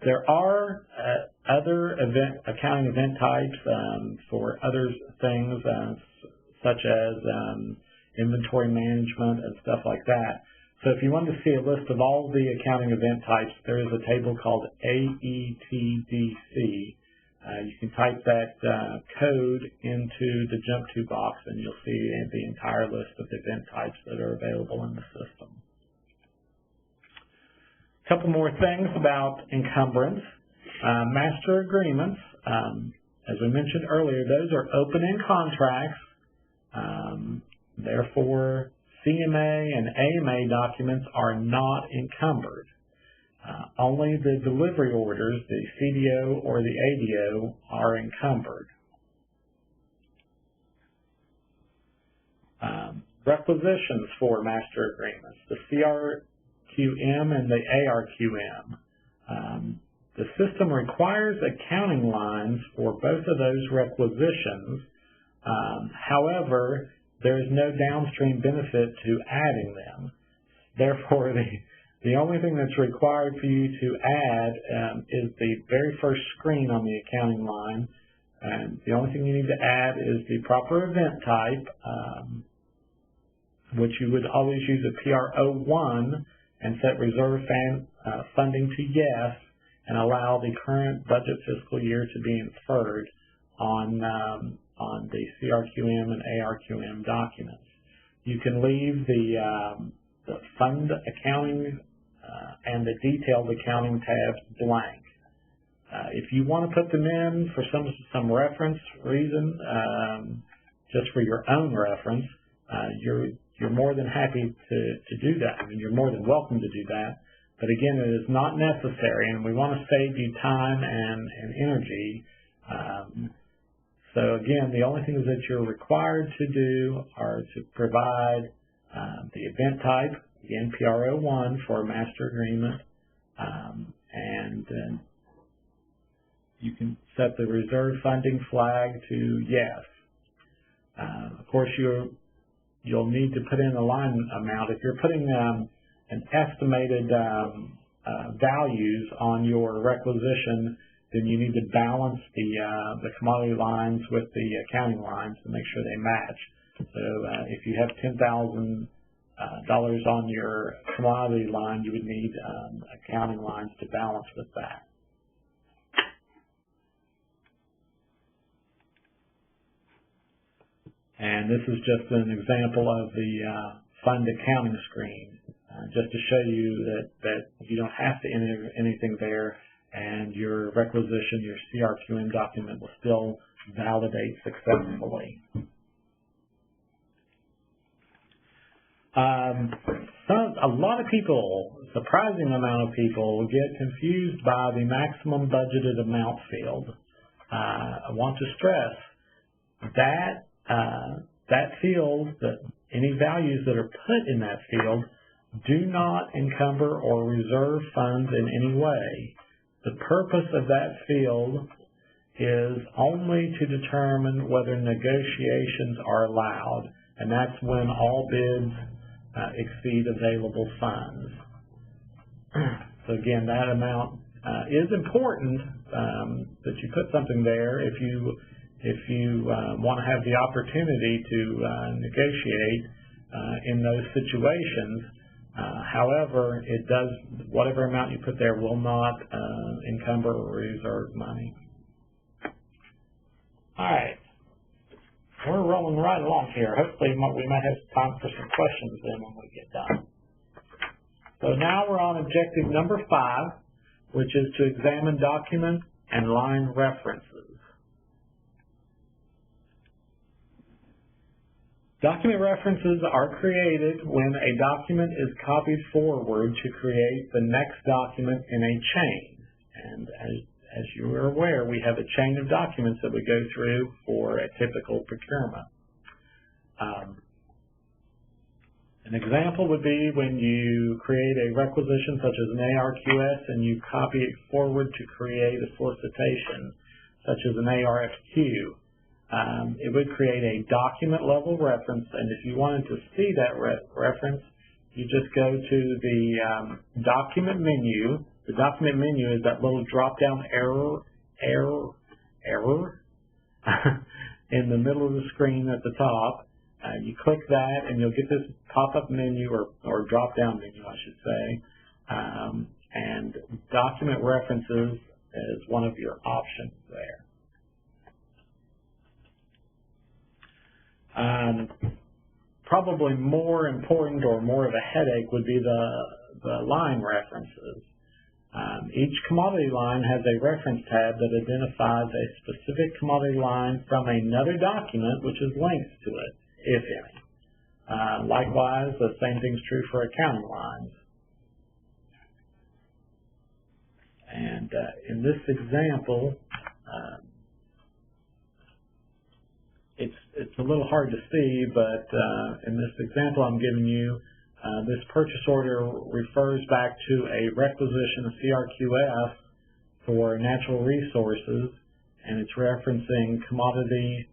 Speaker 2: There are other accounting event types for other things, such as inventory management and stuff like that. So if you want to see a list of all the accounting event types, there is a table called AETDC. You can type that code into the jump to box and you'll see the entire list of event types that are available in the system. A couple more things about encumbrance. Master agreements, as we mentioned earlier, those are open-end contracts. Therefore, CMA and AMA documents are not encumbered. Only the delivery orders, the CDO or the ADO, are encumbered. Requisitions for master agreements, the CRQM and the ARQM. The system requires accounting lines for both of those requisitions. However, there is no downstream benefit to adding them. Therefore, the only thing that's required for you to add is the very first screen on the accounting line. And the only thing you need to add is the proper event type, which you would always use a PR01 and set reserve funding to yes and allow the current budget fiscal year to be inferred on the CRQM and ARQM documents. You can leave the fund accounting and the detailed accounting tabs blank. If you want to put them in for some reference reason, just for your own reference, you're more than happy to do that. I mean, you're more than welcome to do that. But again, it is not necessary, and we want to save you time and energy. So again, the only things that you're required to do are to provide the event type, the NPR01 for a master agreement, and then you can set the reserve funding flag to yes. Of course, you'll need to put in a line amount. If you're putting an estimated values on your requisition, then you need to balance the commodity lines with the accounting lines to make sure they match. So if you have $10,000 on your commodity line, you would need accounting lines to balance with that. And this is just an example of the fund accounting screen. just to show you that you don't have to enter anything there, and your requisition, your CRQM document will still validate successfully. A lot of people, a surprising amount of people, get confused by the maximum budgeted amount field. I want to stress that field, that any values that are put in that field, do not encumber or reserve funds in any way. The purpose of that field is only to determine whether negotiations are allowed, and that's when all bids exceed available funds. So again, that amount is important that you put something there if you want to have the opportunity to negotiate in those situations. However, it does, whatever amount you put there will not encumber or reserve money. All right. We're rolling right along here. Hopefully we might have time for some questions then when we get done. So now we're on objective number 5, which is to examine document and line references. Document references are created when a document is copied forward to create the next document in a chain. And as you are aware, we have a chain of documents that we go through for a typical procurement. An example would be when you create a requisition such as an ARQS and you copy it forward to create a solicitation such as an ARFQ. It would create a document level reference, and if you wanted to see that reference, you just go to the document menu. The document menu is that little drop-down error in the middle of the screen at the top. You click that, and you'll get this pop-up menu or drop-down menu, I should say. And document references is one of your options there. Probably more important or more of a headache would be the line references. Each commodity line has a reference tab that identifies a specific commodity line from another document which is linked to it, if any. Likewise, the same thing is true for accounting lines. And in this example, it's a little hard to see, but in this example I'm giving you, this purchase order refers back to a requisition, a CRQF, for natural resources, and it's referencing commodity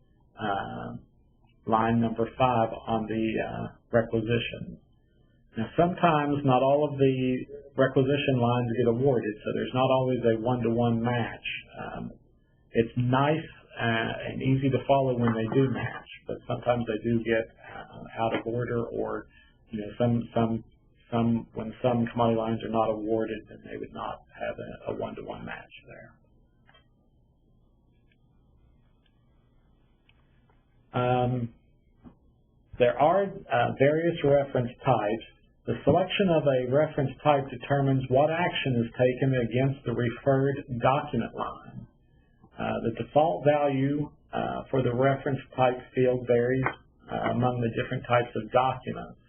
Speaker 2: line number 5 on the requisition. Now, sometimes not all of the requisition lines get awarded, so there's not always a one-to-one match. It's nice and easy to follow when they do match, but sometimes they do get out of order, or when some commodity lines are not awarded, then they would not have a one-to-one match there. There are various reference types. The selection of a reference type determines what action is taken against the referred document line. The default value for the reference type field varies among the different types of documents.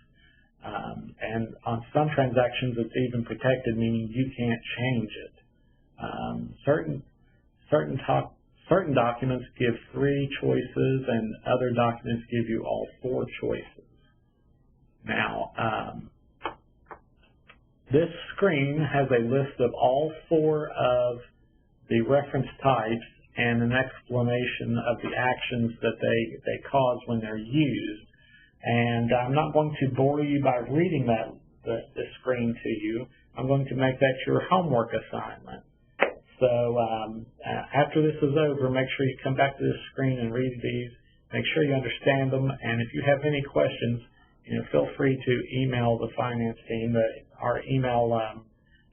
Speaker 2: And on some transactions it's even protected, meaning you can't change it. Certain documents give 3 choices and other documents give you all 4 choices. Now, this screen has a list of all 4 of the reference types and an explanation of the actions that they cause when they're used. And I'm not going to bore you by reading the screen to you. I'm going to make that your homework assignment. So after this is over, make sure you come back to this screen and read these. Make sure you understand them. And if you have any questions, feel free to email the finance team. Our email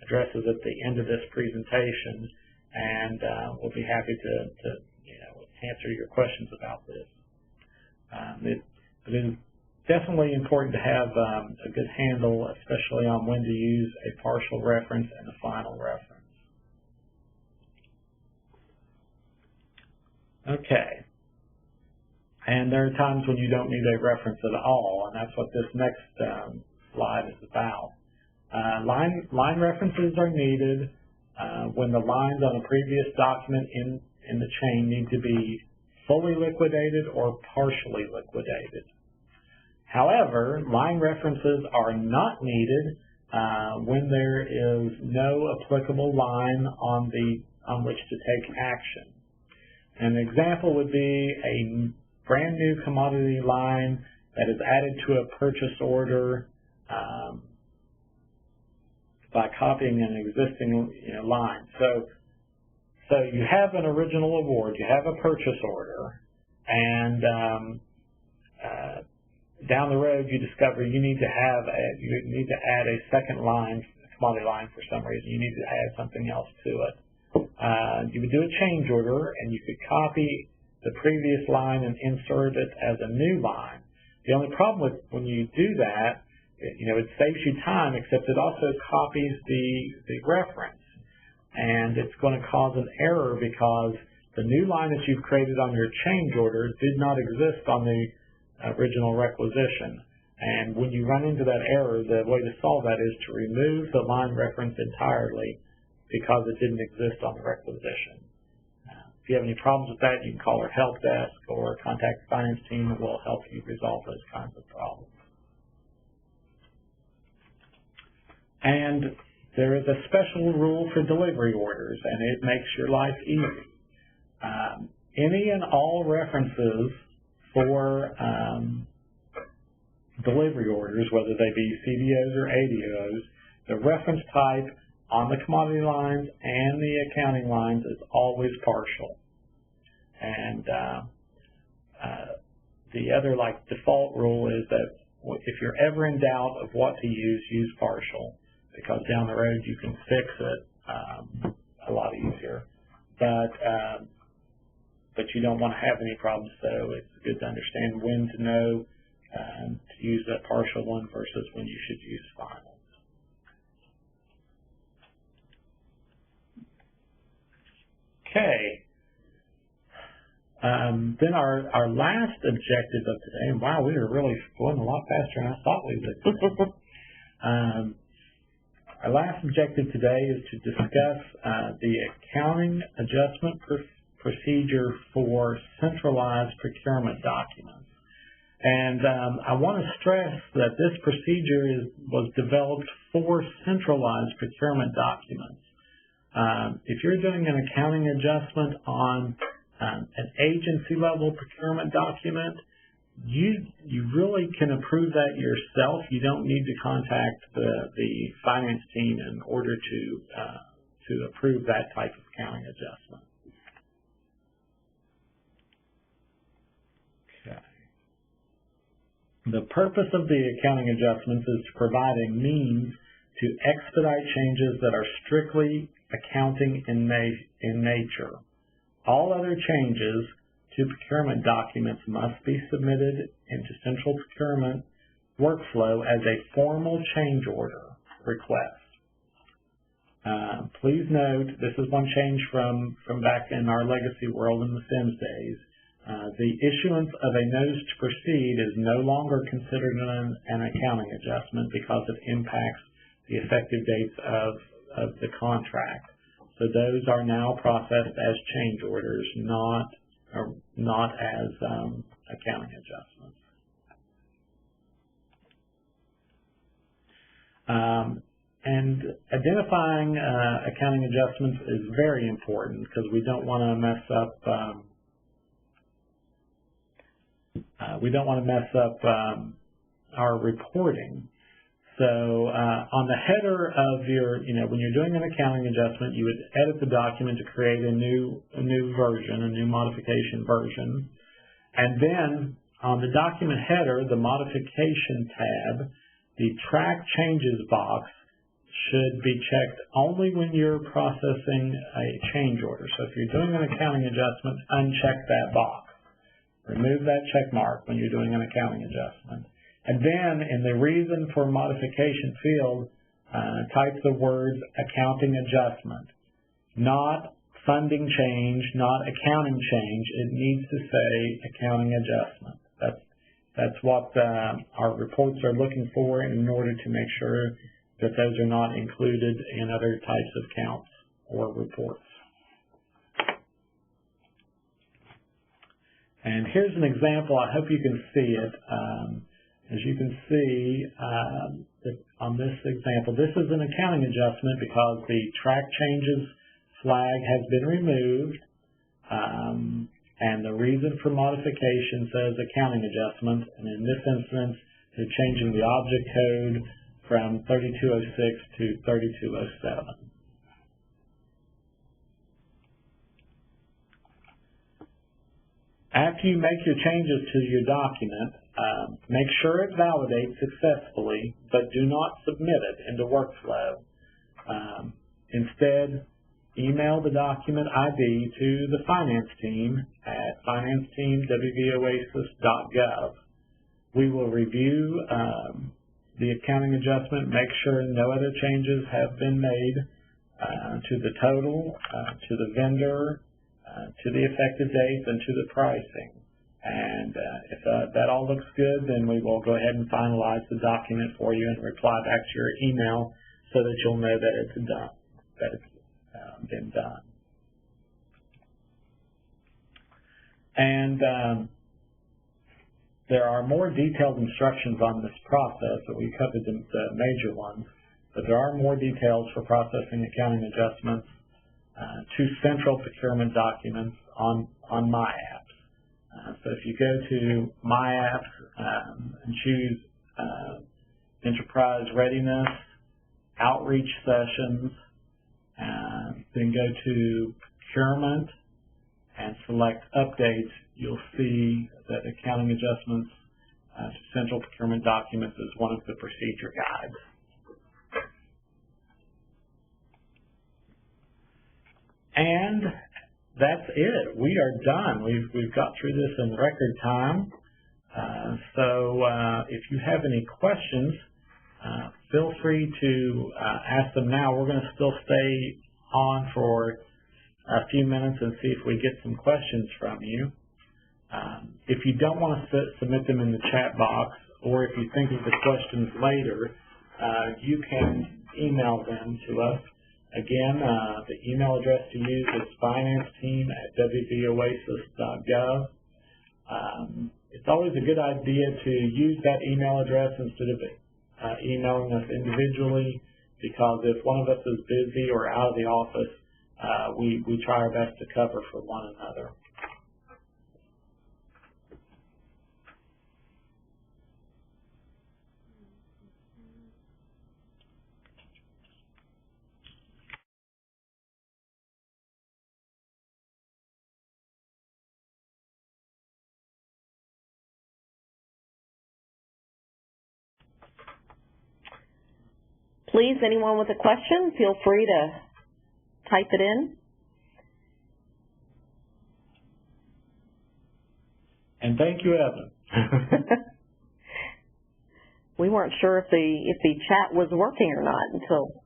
Speaker 2: address is at the end of this presentation, and we'll be happy to answer your questions about this. definitely important to have a good handle, especially on when to use a partial reference and a final reference. Okay. And there are times when you don't need a reference at all, and that's what this next slide is about. Line references are needed when the lines on a previous document in the chain need to be fully liquidated or partially liquidated. However, line references are not needed when there is no applicable line on which to take action. An example would be a brand new commodity line that is added to a purchase order by copying an existing line. So you have an original award, you have a purchase order, and down the road you discover you need to add a second line, a commodity line for some reason. You need to add something else to it. You would do a change order, and you could copy the previous line and insert it as a new line. The only problem with when you do that, it saves you time, except it also copies the reference, and it's going to cause an error because the new line that you've created on your change order did not exist on the original requisition. And when you run into that error, the way to solve that is to remove the line reference entirely because it didn't exist on the requisition. If you have any problems with that, you can call our help desk or contact the finance team, and we'll help you resolve those kinds of problems. And there is a special rule for delivery orders, and it makes your life easy. Any and all references for delivery orders, whether they be CDOs or ADOs, the reference type on the commodity lines and the accounting lines is always partial. And the other default rule is that if you're ever in doubt of what to use partial, because down the road you can fix it a lot easier. But you don't want to have any problems, so it's good to understand when to know to use that partial one versus when you should use final. Okay. Then our last objective of today, and wow, we were really going a lot faster than I thought we would. Our last objective today is to discuss the accounting adjustment procedure for centralized procurement documents. And I want to stress that this procedure was developed for centralized procurement documents. If you're doing an accounting adjustment on an agency-level procurement document, you really can approve that yourself. You don't need to contact the finance team in order to approve that type of accounting adjustment. Okay. The purpose of the accounting adjustments is to provide a means to expedite changes that are strictly accounting in nature. All other changes to procurement documents must be submitted into central procurement workflow as a formal change order request. Please note, this is one change from back in our legacy world in the SIMS days. The issuance of a notice to proceed is no longer considered an accounting adjustment because it impacts the effective dates of the contract. So those are now processed as change orders, not as accounting adjustments. And identifying accounting adjustments is very important because we don't want to mess up our reporting. So on the header of your, when you're doing an accounting adjustment, you would edit the document to create a new version, a new modification version. And then on the document header, the modification tab, the track changes box should be checked only when you're processing a change order. So if you're doing an accounting adjustment, uncheck that box. Remove that check mark when you're doing an accounting adjustment. And then in the reason for modification field, type the words accounting adjustment, not funding change, not accounting change. It needs to say accounting adjustment. That's what our reports are looking for in order to make sure that those are not included in other types of counts or reports. And here's an example. I hope you can see it. As you can see on this example, this is an accounting adjustment because the track changes flag has been removed, and the reason for modification says accounting adjustment, and in this instance, they're changing the object code from 3206 to 3207. After you make your changes to your document, make sure it validates successfully, but do not submit it into workflow. Instead, email the document ID to the finance team at financeteam.wvOASIS.gov. We will review the accounting adjustment, make sure no other changes have been made to the total, to the vendor, to the effective date, and to the pricing. And if that all looks good, then we will go ahead and finalize the document for you and reply back to your email so that you'll know that it's done, that it's been done. And there are more detailed instructions on this process, but we covered the major ones. But there are more details for processing accounting adjustments to central procurement documents on My Apps. So if you go to My Apps and choose Enterprise Readiness, Outreach Sessions, then go to Procurement and select Updates, you'll see that accounting adjustments to central procurement documents is one of the procedure guides. And that's it. We are done. We've got through this in record time. So if you have any questions, feel free to ask them now. We're going to still stay on for a few minutes and see if we get some questions from you. If you don't want to submit them in the chat box, or if you think of the questions later, you can email them to us. Again, the email address to use is financeteam@wvOASIS.gov. It's always a good idea to use that email address instead of emailing us individually, because if one of us is busy or out of the office, we try our best to cover for one another.
Speaker 1: Please, anyone with a question, feel free to type it in.
Speaker 2: And thank you, Evan.
Speaker 1: We weren't sure if the chat was working or not until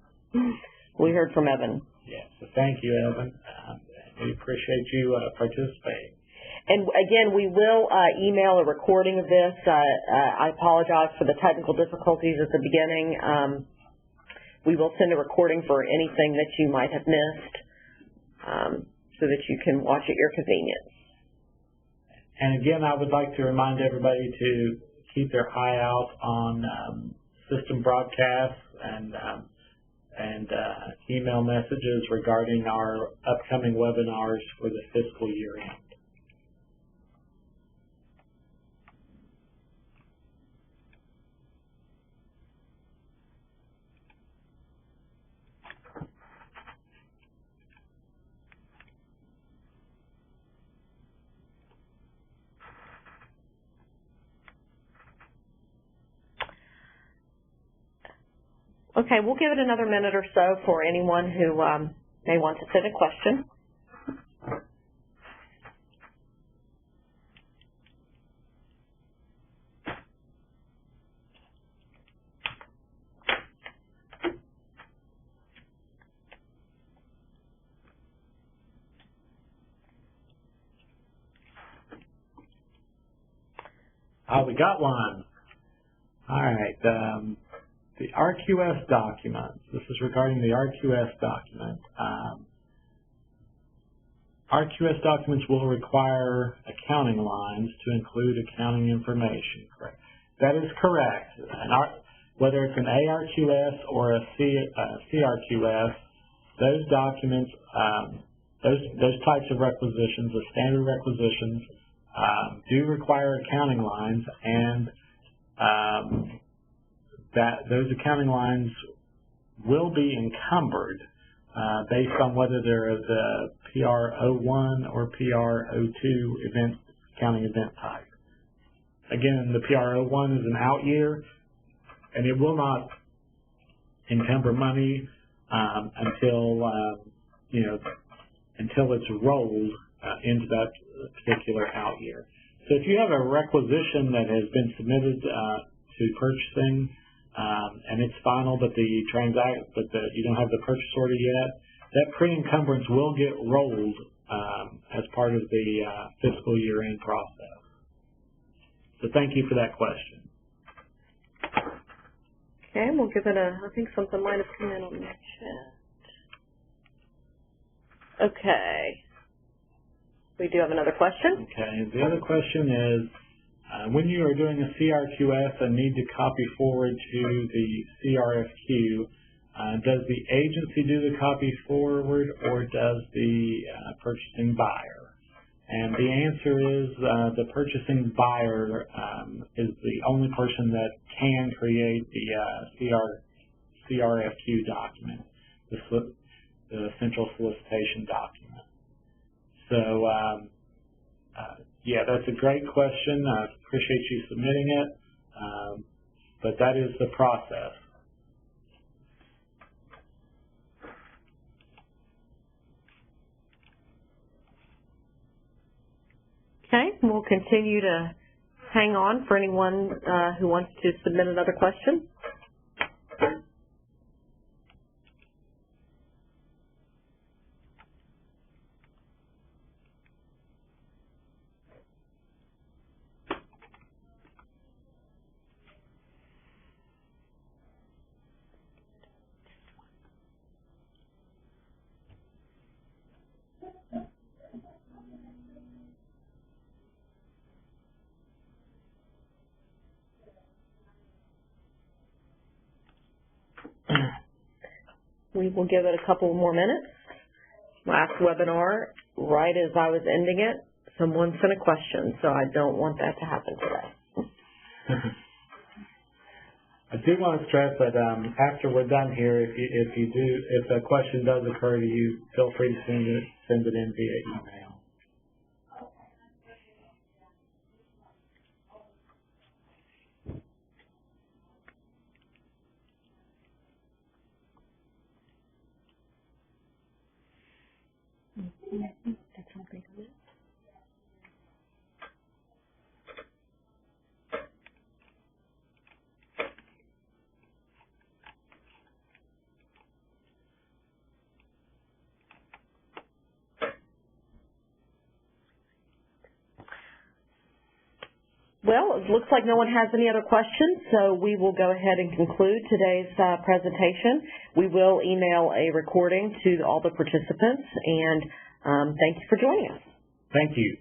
Speaker 1: we heard from Evan.
Speaker 2: Yes, so thank you, Evan. We appreciate you participating.
Speaker 1: And again, we will email a recording of this. I apologize for the technical difficulties at the beginning. We will send a recording for anything that you might have missed so that you can watch at your convenience.
Speaker 2: And again, I would like to remind everybody to keep their eye out on system broadcasts and email messages regarding our upcoming webinars for the fiscal year end.
Speaker 1: Okay, we'll give it another minute or so for anyone who may want to send a question.
Speaker 3: Oh, we got one. All right. The RQS documents. This is regarding the RQS document. RQS documents will require accounting lines to include accounting information. Correct. That is correct. And whether it's an ARQS or a CRQS, those documents, those types of requisitions, the standard requisitions, do require accounting lines, and those accounting lines will be encumbered based on whether they're the PR01 or PR02 accounting event type. Again, the PR01 is an out year, and it will not encumber money until it's rolled into that particular out year. So if you have a requisition that has been submitted to purchasing and it's final, but you don't have the purchase order yet, that pre-encumbrance will get rolled as part of the fiscal year-end process. So thank you for that question.
Speaker 1: Okay, we'll give it I think something might have come in on the chat. Okay. We do have another question.
Speaker 3: Okay, the other question is, when you are doing a CRQS and need to copy forward to the CRFQ, does the agency do the copy forward, or does the purchasing buyer? And the answer is the purchasing buyer is the only person that can create the CRFQ document, the central solicitation document. So, yeah, that's a great question. I appreciate you submitting it, but that is the process.
Speaker 1: Okay, we'll continue to hang on for anyone who wants to submit another question. We will give it a couple more minutes. Last webinar, right as I was ending it, someone sent a question, so I don't want that to happen today.
Speaker 3: I do want to stress that after we're done here, if a question does occur to you, feel free to send it in via email.
Speaker 1: Well, it looks like no one has any other questions, so we will go ahead and conclude today's presentation. We will email a recording to all the participants, and thank you for joining us.
Speaker 3: Thank you.